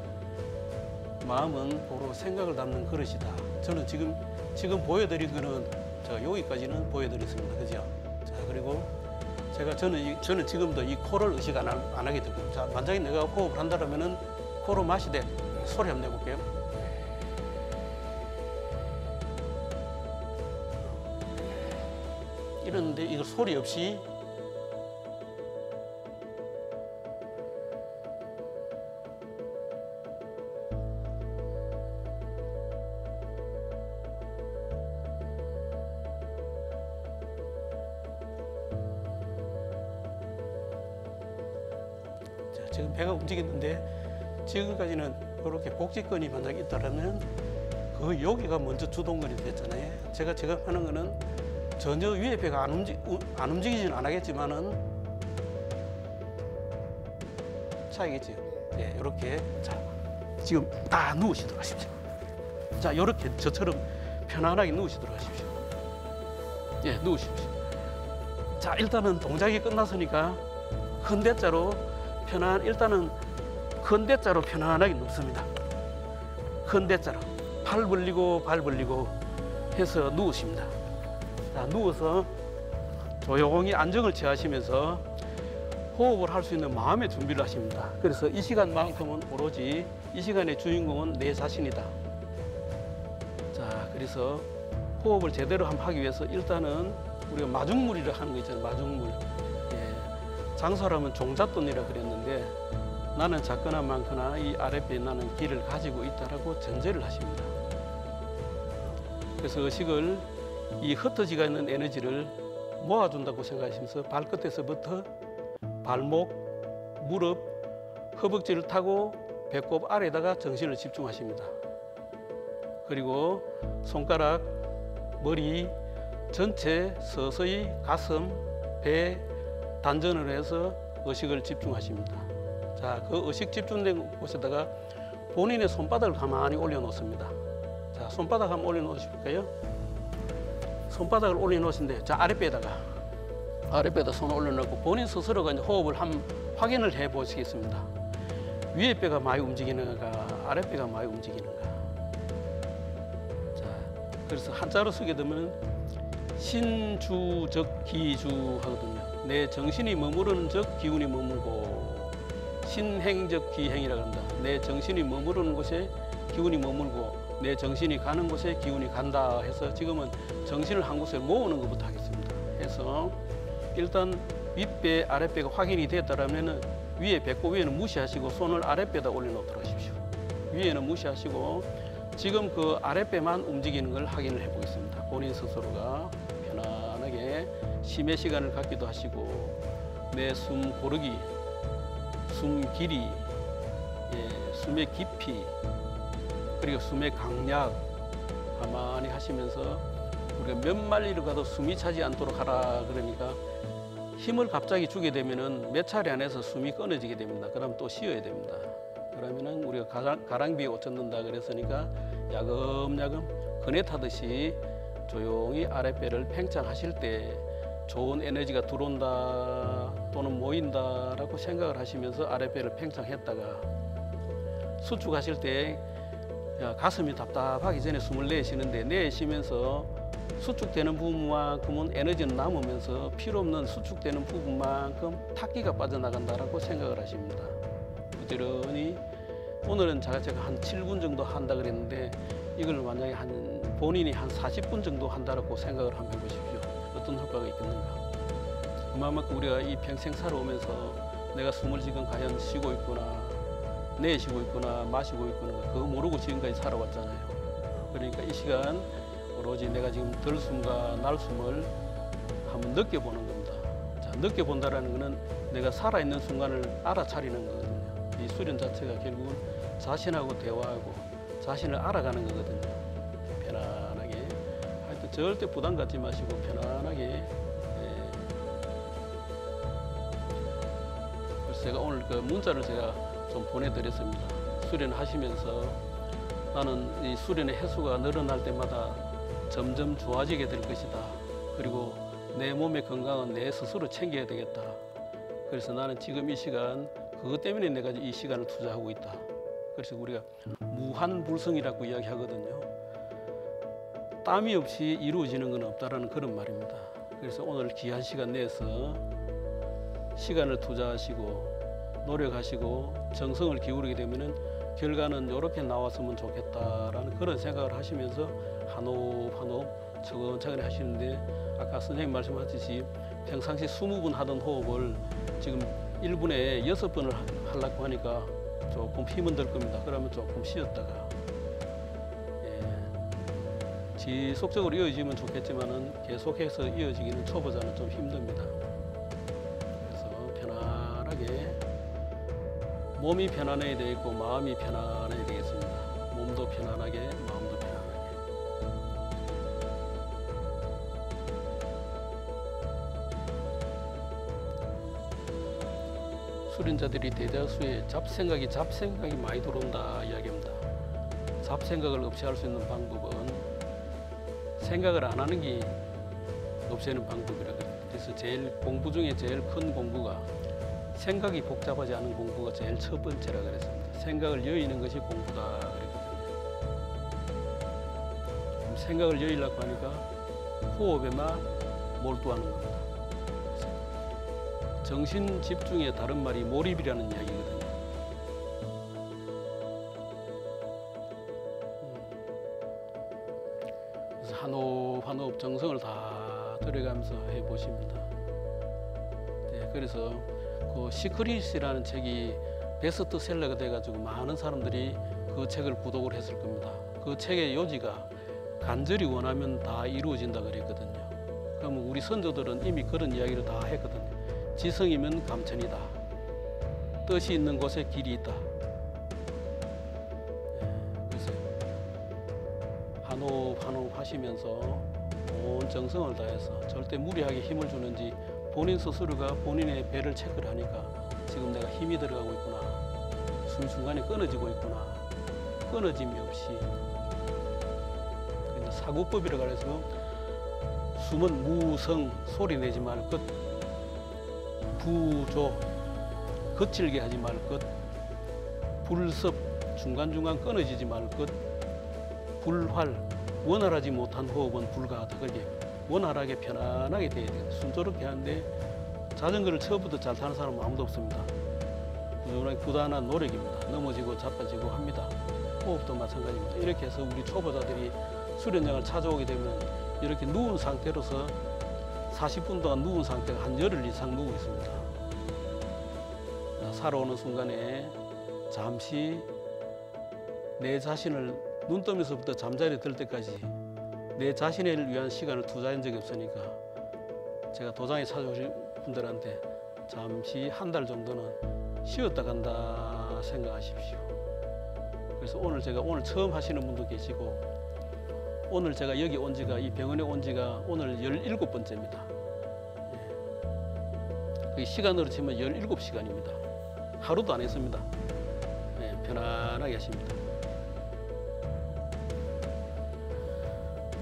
마음은 바로 생각을 담는 그릇이다. 저는 지금 보여드린 거는 제가 여기까지는 보여드렸습니다. 그죠? 자, 그리고 저는 지금도 이 코를 의식 안 하게 되고 자, 만약에 내가 호흡을 한다면은 코로 마시되 소리 한번 내볼게요. 이러는데 이거 소리 없이 지금 배가 움직이는데 지금까지는 이렇게 복직근이 만약 있다라면 그 여기가 먼저 주동근이 됐잖아요. 제가 지금 하는 거는 전혀 위에 배가 안 움직이지는 않겠지만은 차이겠죠. 예, 이렇게 자 지금 다 누우시도록 하십시오. 자, 이렇게 저처럼 편안하게 누우시도록 하십시오. 예, 누우십시오. 자, 일단은 동작이 끝났으니까 큰 대자로 일단은 큰 대자로 편안하게 눕습니다. 큰 대자로 팔 벌리고 발 벌리고 해서 누우십니다. 자, 누워서 조용히 안정을 취하시면서 호흡을 할 수 있는 마음의 준비를 하십니다. 그래서 이 시간만큼은 오로지 이 시간의 주인공은 내 자신이다. 자, 그래서 호흡을 제대로 하기 위해서 일단은 우리가 마중물이라 하는 거 있잖아요. 마중물. 예. 장사라면 종잣돈이라 그랬는데 나는 작거나 많거나 이 아랫배에 나는 길을 가지고 있다라고 전제를 하십니다. 그래서 의식을 이 흩어지가 있는 에너지를 모아준다고 생각하시면서 발끝에서부터 발목, 무릎, 허벅지를 타고 배꼽 아래에다가 정신을 집중하십니다. 그리고 손가락, 머리 전체 서서히 가슴, 배 단전을 해서 의식을 집중하십니다. 자, 그 의식 집중된 곳에다가 본인의 손바닥을 가만히 올려놓습니다. 자, 손바닥 한번 올려놓으실까요? 손바닥을 올려놓으신데, 자, 아랫배에다가 손을 올려놓고 본인 스스로가 이제 호흡을 한번 확인을 해 보시겠습니다. 위에 배가 많이 움직이는가, 아랫배가 많이 움직이는가. 자, 그래서 한자로 쓰게 되면 신주적기주 하거든요. 내 정신이 머무르는 적 기운이 머물고, 신행적 기행이라고 합니다. 내 정신이 머무르는 곳에 기운이 머물고, 내 정신이 가는 곳에 기운이 간다 해서 지금은 정신을 한 곳에 모으는 것부터 하겠습니다. 해서 일단 윗배, 아랫배가 확인이 됐다라면 위에 배꼽 위에는 무시하시고 손을 아랫배에다 올려놓도록 하십시오. 위에는 무시하시고 지금 그 아랫배만 움직이는 걸 확인을 해보겠습니다. 본인 스스로가 편안하게 심의 시간을 갖기도 하시고 내 숨 고르기, 숨 길이, 숨의 깊이, 그리고 숨의 강약 가만히 하시면서 우리가 몇 마리를 가도 숨이 차지 않도록 하라 그러니까 힘을 갑자기 주게 되면은 몇 차례 안에서 숨이 끊어지게 됩니다. 그럼 또 쉬어야 됩니다. 그러면은 우리가 가랑비에 옷 젖는다 그랬으니까 야금야금 그네 타듯이 조용히 아랫배를 팽창하실 때 좋은 에너지가 들어온다 또는 모인다라고 생각을 하시면서 아랫배를 팽창했다가 수축하실 때 가슴이 답답하기 전에 숨을 내쉬는데 내쉬면서 수축되는 부분만큼은 에너지는 남으면서 필요 없는 수축되는 부분만큼 탁기가 빠져나간다라고 생각을 하십니다. 부지런히 오늘은 제가 한 7분 정도 한다 그랬는데 이걸 만약에 본인이 한 40분 정도 한다라고 생각을 한번 해보십시오. 어떤 효과가 있겠는가. 그만큼 우리가 이 평생 살아오면서 내가 숨을 지금 과연 쉬고 있구나, 내쉬고 있구나, 마시고 있구나 그거 모르고 지금까지 살아왔잖아요. 그러니까 이 시간 오로지 내가 지금 들숨과 날숨을 한번 느껴보는 겁니다. 자, 느껴본다라는 것은 내가 살아있는 순간을 알아차리는 거거든요. 이 수련 자체가 결국은 자신하고 대화하고 자신을 알아가는 거거든요. 편안하게. 하여튼 절대 부담 갖지 마시고 편안하게. 그래서 제가 오늘 그 문자를 제가 좀 보내드렸습니다. 수련하시면서 나는 이 수련의 횟수가 늘어날 때마다 점점 좋아지게 될 것이다. 그리고 내 몸의 건강은 내 스스로 챙겨야 되겠다. 그래서 나는 지금 이 시간 그것 때문에 내가 이 시간을 투자하고 있다. 그래서 우리가 무한불성이라고 이야기하거든요. 땀이 없이 이루어지는 건 없다라는 그런 말입니다. 그래서 오늘 귀한 시간 내서 시간을 투자하시고 노력하시고 정성을 기울이게 되면은 결과는 이렇게 나왔으면 좋겠다라는 그런 생각을 하시면서 한호흡 차근차근 하시는데 아까 선생님 말씀하셨듯이 평상시 20분 하던 호흡을 지금 1분에 6번을 하려고 하니까 조금 힘은 들 겁니다. 그러면 조금 쉬었다가 지속적으로 이어지면 좋겠지만은 계속해서 이어지기는 초보자는 좀 힘듭니다. 그래서 편안하게 몸이 편안해야 되겠고 마음이 편안해야 되겠습니다. 몸도 편안하게, 마음도 편안하게. 수련자들이 대다수의 잡생각이 많이 들어온다 이야기합니다. 잡생각을 없애할 수 있는 방법은 생각을 안 하는 게 없애는 방법이라 그래요. 그래서 공부 중에 제일 큰 공부가 생각이 복잡하지 않은 공부가 제일 첫 번째라 그랬습니다. 생각을 여의는 것이 공부다 그랬거든요. 생각을 여의려고 하니까 호흡에만 몰두하는 겁니다. 정신 집중의 다른 말이 몰입이라는 이야기거든요. 그래서 한호흡 정성을 다 들어가면서 해보십니다. 네, 그래서 그 시크릿이라는 책이 베스트셀러가 돼가지고 많은 사람들이 그 책을 구독을 했을 겁니다. 그 책의 요지가 간절히 원하면 다 이루어진다 그랬거든요. 그러면 우리 선조들은 이미 그런 이야기를 다 했거든요. 지성이면 감천이다. 뜻이 있는 곳에 길이 있다. 그래서 한호흡 하시면서 온 정성을 다해서 절대 무리하게 힘을 주는지 본인 스스로가 본인의 배를 체크를 하니까 지금 내가 힘이 들어가고 있구나. 순간에 끊어지고 있구나. 끊어짐이 없이. 사구법이라고 해서 숨은 무성 소리 내지 말 것, 부조 거칠게 하지 말 것, 불섭 중간중간 끊어지지 말 것, 불활 원활하지 못한 호흡은 불가하다. 그렇게 원활하게 편안하게 돼야 돼요. 순조롭게 하는데 자전거를 처음부터 잘 타는 사람은 아무도 없습니다. 꾸준하게 부단한 노력입니다. 넘어지고 자빠지고 합니다. 호흡도 마찬가지입니다. 이렇게 해서 우리 초보자들이 수련장을 찾아오게 되면 이렇게 누운 상태로서 40분 동안 누운 상태가 한 열흘 이상 누워 있습니다. 살아오는 순간에 잠시 내 자신을 눈떠면서부터 잠자리에 들 때까지 내 자신을 위한 시간을 투자한 적이 없으니까 제가 도장에 찾아오신 분들한테 잠시 한 달 정도는 쉬었다 간다 생각하십시오. 그래서 오늘 처음 하시는 분도 계시고 오늘 제가 여기 온 지가 이 병원에 온 지가 오늘 17번째입니다. 그 시간으로 치면 17시간입니다. 하루도 안 했습니다. 편안하게 하십니다.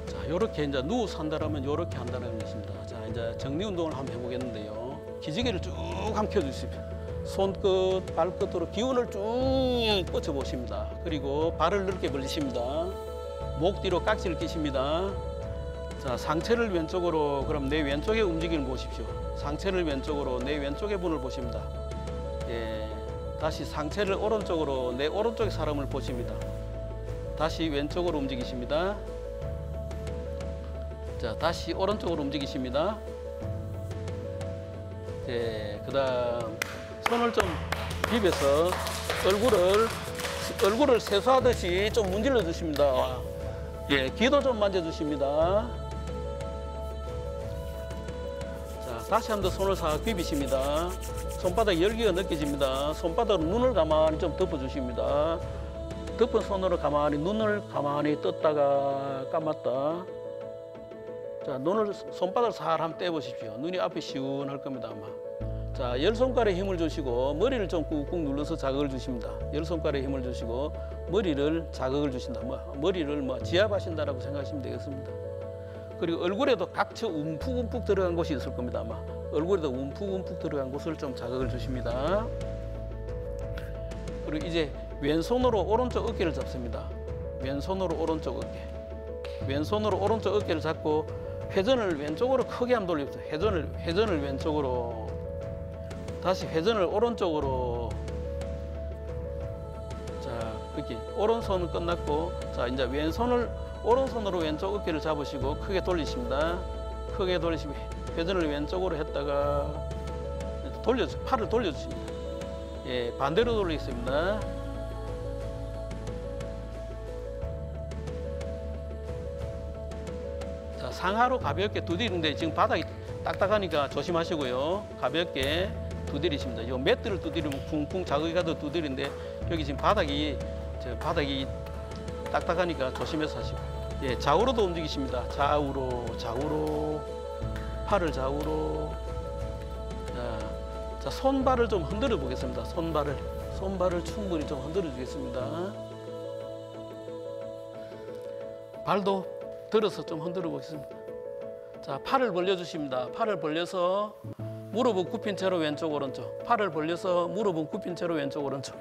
자, 요렇게 이제 누워서 한다라면 요렇게 한다는 것입니다. 자, 이제 정리 운동을 한번 해보겠는데요. 기지개를 쭉 한번 펴주십시오. 손끝, 발끝으로 기운을 쭉 뻗쳐보십니다. 그리고 발을 넓게 벌리십니다. 목 뒤로 깍지를 끼십니다. 자, 상체를 왼쪽으로, 그럼 내 왼쪽의 움직임을 보십시오. 상체를 왼쪽으로, 내 왼쪽의 분을 보십니다. 예, 다시 상체를 오른쪽으로, 내 오른쪽의 사람을 보십니다. 다시 왼쪽으로 움직이십니다. 자, 다시 오른쪽으로 움직이십니다. 예, 그 다음 손을 좀 비벼서 얼굴을 세수하듯이 좀 문질러 주십니다. 예, 귀도 좀 만져주십니다. 자, 다시 한 번 손을 싹 비비십니다. 손바닥 열기가 느껴집니다. 손바닥으로 눈을 가만히 좀 덮어주십니다. 덮은 손으로 가만히 눈을 가만히 떴다가 감았다. 자, 손바닥을 살 한번 떼보십시오. 눈이 앞이 시원할 겁니다, 아마. 자, 열 손가락에 힘을 주시고 머리를 좀 꾹꾹 눌러서 자극을 주십니다. 열 손가락에 힘을 주시고 머리를 자극을 주신다. 머리를 지압하신다라고 생각하시면 되겠습니다. 그리고 얼굴에도 각처 움푹움푹 들어간 곳이 있을 겁니다, 아마. 얼굴에도 움푹움푹 들어간 곳을 좀 자극을 주십니다. 그리고 이제 왼손으로 오른쪽 어깨를 잡습니다. 왼손으로 오른쪽 어깨. 왼손으로 오른쪽 어깨를 잡고 회전을 왼쪽으로 크게 한번 돌려보세요. 회전을 왼쪽으로. 다시 회전을 오른쪽으로. 자, 이렇게 오른손은 끝났고, 자, 이제 오른손으로 왼쪽 어깨를 잡으시고 크게 돌리십니다. 크게 돌리시고 회전을 왼쪽으로 했다가 팔을 돌려주십니다. 예, 반대로 돌리겠습니다. 자, 상하로 가볍게 두드리는데 지금 바닥이 딱딱하니까 조심하시고요. 가볍게 두드리십니다. 이 매트를 두드리면 쿵쿵 자극이 가도 두드리는데 여기 지금 바닥이 딱딱하니까 조심해서 하시고. 예, 좌우로도 움직이십니다. 좌우로, 팔을 좌우로. 자, 손발을 좀 흔들어 보겠습니다. 손발을 충분히 좀 흔들어 주겠습니다. 발도 들어서 좀 흔들어 보겠습니다. 자, 팔을 벌려 주십니다. 팔을 벌려서 무릎은 굽힌 채로 왼쪽 오른쪽. 팔을 벌려서 무릎은 굽힌 채로 왼쪽 오른쪽.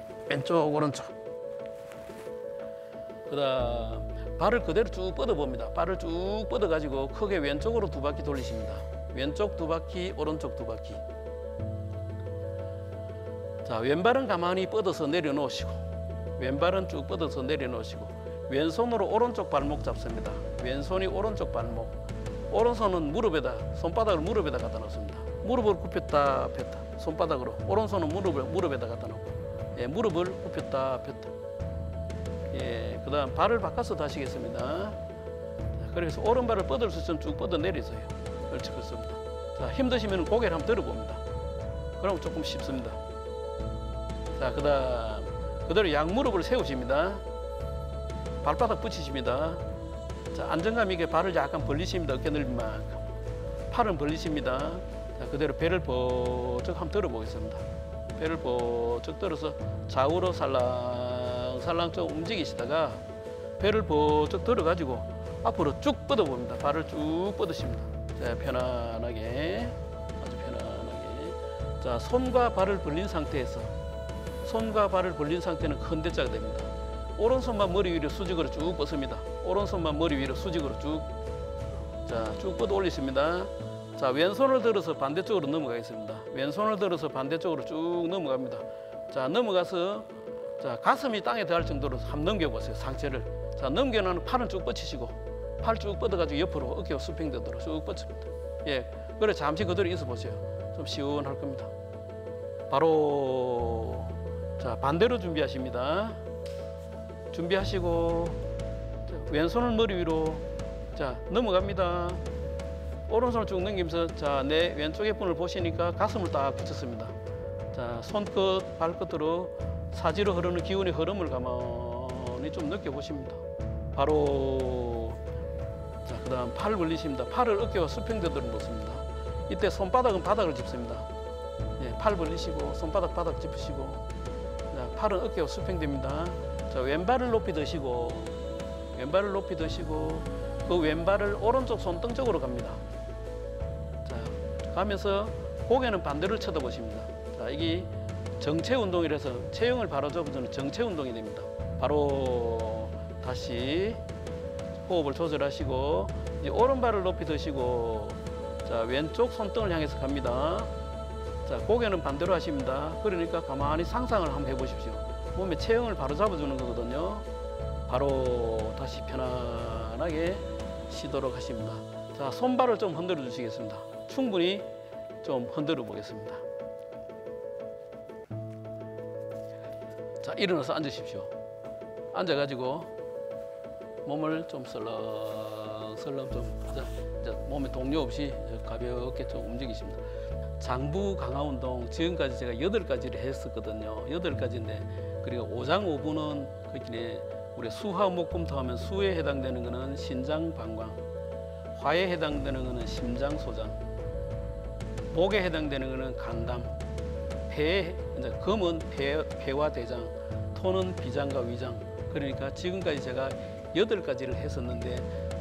그다음 발을 그대로 쭉 뻗어 봅니다. 발을 쭉 뻗어 가지고 크게 왼쪽으로 2바퀴 돌리십니다. 왼쪽 2바퀴, 오른쪽 2바퀴. 자, 왼발은 가만히 뻗어서 내려놓으시고, 왼발은 쭉 뻗어서 내려놓으시고, 왼손으로 오른쪽 발목 잡습니다. 왼손이 오른쪽 발목. 오른손은 무릎에다, 손바닥을 무릎에다 갖다 놓습니다. 무릎을 굽혔다 폈다. 손바닥으로. 오른손은 무릎에다 갖다 놓고. 예, 무릎을 굽혔다 폈다. 예, 그 다음 발을 바꿔서 하시겠습니다. 그래서 오른발을 뻗을 수 있으면 쭉 뻗어 내리세요. 옳지, 그렇습니다. 자, 힘드시면 고개를 한번 들어봅니다. 그럼 조금 쉽습니다. 자, 그 다음 그대로 양무릎을 세우십니다. 발바닥 붙이십니다. 자, 안정감 있게 발을 약간 벌리십니다. 어깨 넓인 만큼. 팔은 벌리십니다. 자, 그대로 배를 버쩍 한번 들어보겠습니다. 배를 버쩍 들어서 좌우로 살랑살랑 좀 움직이시다가 배를 버쩍 들어가지고 앞으로 쭉 뻗어봅니다. 발을 쭉 뻗으십니다. 자, 편안하게, 아주 편안하게. 자, 손과 발을 벌린 상태에서, 손과 발을 벌린 상태는 큰 대자가 됩니다. 오른손만 머리 위로 수직으로 쭉 뻗습니다. 오른손만 머리 위로 수직으로 쭉. 자, 쭉 뻗어 올리십니다. 자, 왼손을 들어서 반대쪽으로 넘어가겠습니다. 왼손을 들어서 반대쪽으로 쭉 넘어갑니다. 자, 넘어가서, 자, 가슴이 땅에 닿을 정도로 한번 넘겨보세요. 상체를. 자, 넘겨놓은 팔은 쭉 뻗치시고, 팔 쭉 뻗어가지고 옆으로 어깨가 수평되도록 쭉 뻗칩니다. 예, 그래 잠시 그대로 있어 보세요. 좀 시원할 겁니다. 바로, 자, 반대로 준비하십니다. 준비하시고, 자, 왼손을 머리 위로, 자, 넘어갑니다. 오른손을 쭉 넘기면서, 자, 내 왼쪽의 분을 보시니까 가슴을 딱 붙였습니다. 자, 손끝, 발끝으로 사지로 흐르는 기운의 흐름을 가만히 좀 느껴보십니다. 바로, 자, 그 다음 팔을 벌리십니다. 팔을 어깨와 수평되도록 놓습니다. 이때 손바닥은 바닥을 짚습니다. 예, 팔 벌리시고, 손바닥 바닥 짚으시고, 자, 팔은 어깨와 수평됩니다. 자, 왼발을 높이 드시고, 왼발을 높이 드시고, 그 왼발을 오른쪽 손등 쪽으로 갑니다. 자, 가면서 고개는 반대로 쳐다보십니다. 자, 이게 정체 운동이라서 체형을 바로 잡아주는 정체 운동이 됩니다. 바로 다시 호흡을 조절하시고, 이제 오른발을 높이 드시고, 자, 왼쪽 손등을 향해서 갑니다. 자, 고개는 반대로 하십니다. 그러니까 가만히 상상을 한번 해보십시오. 몸에 체형을 바로 잡아주는 거거든요. 바로 다시 편안하게 쉬도록 하십니다. 자, 손발을 좀 흔들어 주시겠습니다. 충분히 좀 흔들어 보겠습니다. 자, 일어나서 앉으십시오. 앉아가지고 몸을 좀 설렁설렁 좀, 이제 몸에 동요 없이 가볍게 좀 움직이십니다. 장부 강화 운동 지금까지 제가 8가지를 했었거든요. 8가지인데, 그리고 오장오부는 그렇게 우리 수화 목금토 하면 수에 해당되는 거는 신장 방광, 화에 해당되는 거는 심장 소장, 목에 해당되는 거는 간담, 폐에 이제 금은 폐와 대장, 토는 비장과 위장. 그러니까 지금까지 제가 8가지를 했었는데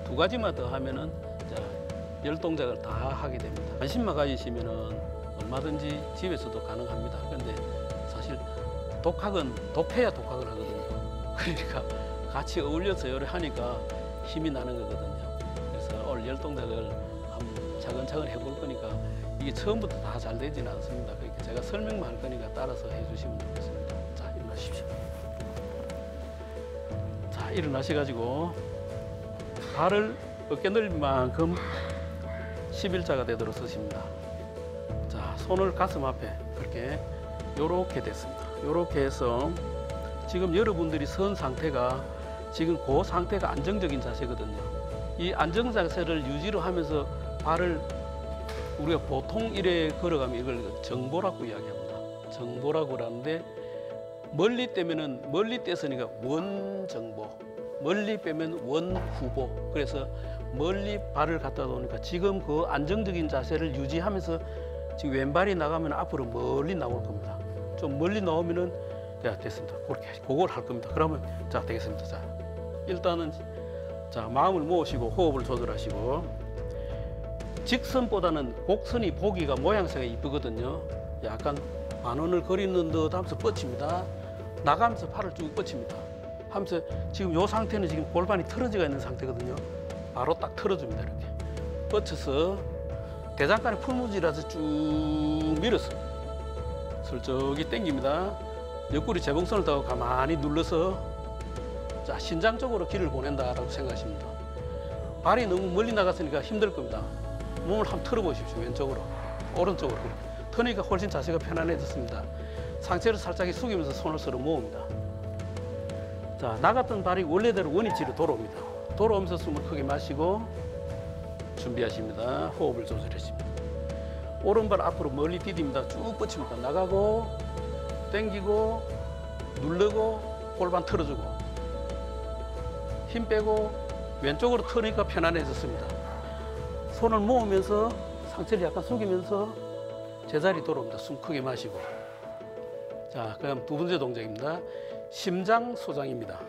2가지만 더 하면은 자, 10동작을 다 하게 됩니다. 관심만 가지시면은 얼마든지 집에서도 가능합니다. 그런데 사실 독학은 독해야 독학을 하거든요. 그러니까 같이 어울려서 요리 하니까 힘이 나는 거거든요. 그래서 오늘 10동작을 한번 차근차근 해볼 거니까 이게 처음부터 다 잘 되지는 않습니다. 그러니까 제가 설명만 할 거니까 따라서 해주시면 좋겠습니다. 자, 일어나십시오. 자, 일어나셔가지고 발을 어깨 넓인 만큼 11자가 되도록 쓰십니다. 자, 손을 가슴 앞에 그렇게 요렇게 됐습니다. 요렇게 해서 지금 여러분들이 선 상태가 지금 그 상태가 안정적인 자세거든요. 이 안정 자세를 유지를 하면서 발을 우리가 보통 이래 걸어가면 이걸 정보라고 이야기합니다. 정보라고 하는데, 멀리 떼면은 멀리 떼서니까 원정보, 멀리 빼면 원후보. 그래서 멀리 발을 갖다 놓으니까 지금 그 안정적인 자세를 유지하면서 지금 왼발이 나가면 앞으로 멀리 나올 겁니다. 좀 멀리 나오면은, 자, 됐습니다. 그렇게 그걸 할 겁니다. 그러면 자, 되겠습니다. 자, 일단은 자, 마음을 모으시고 호흡을 조절하시고, 직선보다는 곡선이 보기가 모양새가 이쁘거든요. 약간 반원을 그리는 듯 하면서 뻗칩니다. 나가면서 팔을 쭉 뻗칩니다. 하면서 지금 이 상태는 지금 골반이 틀어져 있는 상태거든요. 바로 딱 틀어줍니다. 이렇게 뻗쳐서 대장간에 풀무지라서 쭉 밀어서 슬쩍이 당깁니다. 옆구리 재봉선을 더 가만히 눌러서, 자, 신장 쪽으로 기를 보낸다라고 생각하십니다. 발이 너무 멀리 나갔으니까 힘들 겁니다. 몸을 한번 틀어보십시오. 왼쪽으로, 오른쪽으로. 트니까 훨씬 자세가 편안해졌습니다. 상체를 살짝 숙이면서 손을 서로 모읍니다. 자, 나갔던 발이 원래대로 원위치로 돌아옵니다. 돌아오면서 숨을 크게 마시고 준비하십니다. 호흡을 조절하십니다. 오른발 앞으로 멀리 디딥니다. 쭉 뻗칩니다. 나가고 당기고 누르고 골반 틀어주고 힘 빼고 왼쪽으로 트니까 편안해졌습니다. 손을 모으면서 상체를 약간 숙이면서 제자리 돌아옵니다. 숨 크게 마시고. 자, 그럼 두 번째 동작입니다. 심장 소장입니다.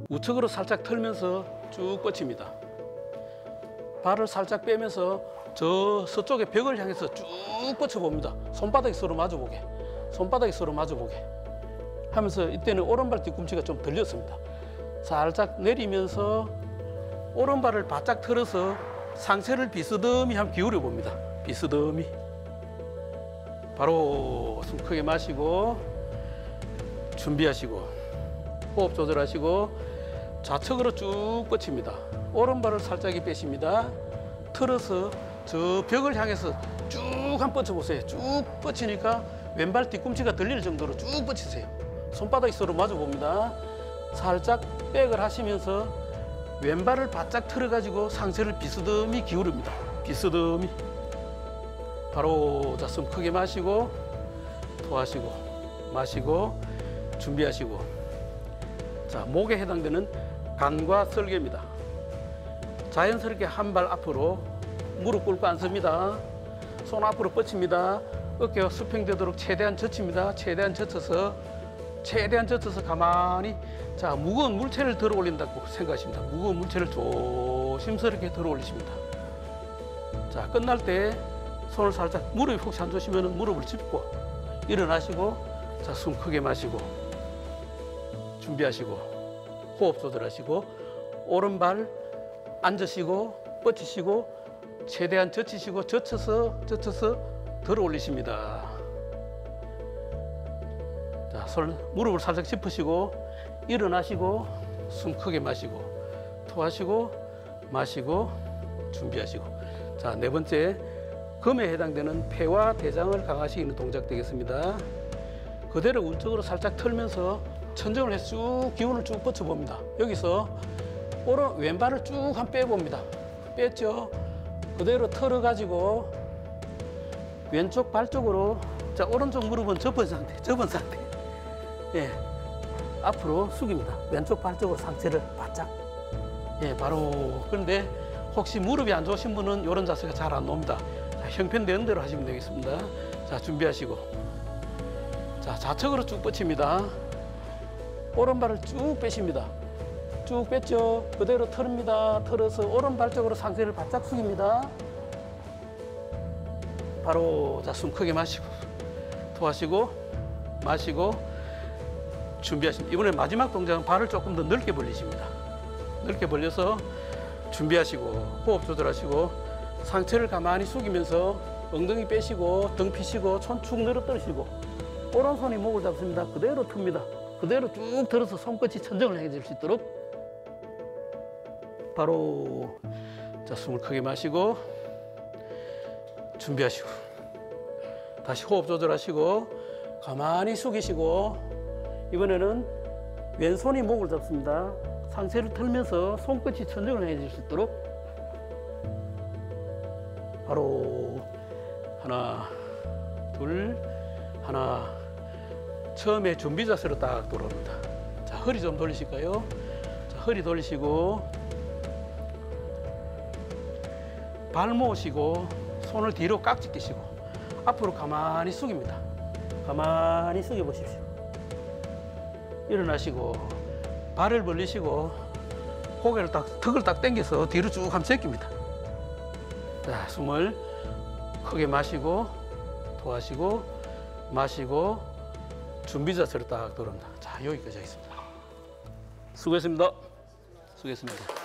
우측으로 살짝 틀면서 쭉 뻗칩니다. 발을 살짝 빼면서 서쪽의 벽을 향해서 쭉 뻗쳐봅니다. 손바닥이 서로 마주보게. 손바닥이 서로 마주보게. 하면서 이때는 오른발 뒤꿈치가 좀 들렸습니다. 살짝 내리면서 오른발을 바짝 틀어서 상체를 비스듬히 한번 기울여 봅니다. 비스듬히. 바로 숨 크게 마시고 준비하시고 호흡 조절하시고 좌측으로 쭉 뻗칩니다. 오른발을 살짝 빼십니다. 틀어서 저 벽을 향해서 쭉 한번 뻗쳐보세요. 쭉 뻗치니까 왼발 뒤꿈치가 들릴 정도로 쭉 뻗치세요. 손바닥이 서로 마주 봅니다. 살짝 백을 하시면서 왼발을 바짝 틀어가지고 상체를 비스듬히 기울입니다. 비스듬히. 바로 자, 숨 크게 마시고 토하시고 마시고 준비하시고. 자, 목에 해당되는 간과 설계입니다. 자연스럽게 한 발 앞으로 무릎 꿇고 앉습니다. 손 앞으로 뻗칩니다. 어깨가 수평되도록 최대한 젖힙니다. 최대한 젖혀서 가만히. 자, 무거운 물체를 들어 올린다고 생각하십니다. 무거운 물체를 조심스럽게 들어 올리십니다. 자, 끝날 때 손을 살짝 무릎이 혹시 안 좋으시면 무릎을 짚고 일어나시고, 자, 숨 크게 마시고 준비하시고 호흡 조절하시고 오른발 앉으시고 뻗치시고 최대한 젖히시고 젖혀서 들어 올리십니다. 자, 무릎을 살짝 짚으시고 일어나시고 숨 크게 마시고 토하시고 마시고 준비하시고. 자, 네 번째, 금에 해당되는 폐와 대장을 강화시키는 동작 되겠습니다. 그대로 우측으로 살짝 틀면서 천정을 해서 쭉 기운을 쭉 뻗쳐봅니다. 여기서 왼발을 쭉 한 빼봅니다. 뺐죠? 그대로 털어가지고 왼쪽 발 쪽으로, 자, 오른쪽 무릎은 접은 상태. 예, 앞으로 숙입니다. 왼쪽 발 쪽으로 상체를 바짝. 예, 바로. 그런데 혹시 무릎이 안 좋으신 분은 이런 자세가 잘 안 나옵니다. 자, 형편되는 대로 하시면 되겠습니다. 자, 준비하시고. 자, 좌측으로 쭉 뻗칩니다. 오른발을 쭉 빼십니다. 쭉 뺐죠? 그대로 털입니다. 털어서 오른발 쪽으로 상체를 바짝 숙입니다. 바로, 자, 숨 크게 마시고 토하시고 마시고 준비하십니다. 이번에 마지막 동작은 발을 조금 더 넓게 벌리십니다. 넓게 벌려서 준비하시고 호흡 조절하시고 상체를 가만히 숙이면서 엉덩이 빼시고 등 피시고 손 축 늘어뜨리시고 오른손이 목을 잡습니다. 그대로 틉니다. 그대로 쭉 들어서 손끝이 천정을 향해 수 있도록. 바로, 자, 숨을 크게 마시고 준비하시고 다시 호흡 조절하시고 가만히 숙이시고 이번에는 왼손이 목을 잡습니다. 상체를 틀면서 손끝이 천정을 향해 수 있도록. 바로 하나 둘 하나. 처음에 준비 자세로 딱 돌아옵니다. 자, 허리 좀 돌리실까요? 자, 허리 돌리시고 발 모으시고 손을 뒤로 깍지 끼시고 앞으로 가만히 숙입니다. 가만히 숙여 보십시오. 일어나시고 발을 벌리시고 고개를 턱을 딱 당겨서 뒤로 쭉 한번 제낍니다. 자, 숨을 크게 마시고 토하시고 마시고 준비 자세로 딱 돌아옵니다. 자, 여기까지 하겠습니다. 수고했습니다. 수고했습니다.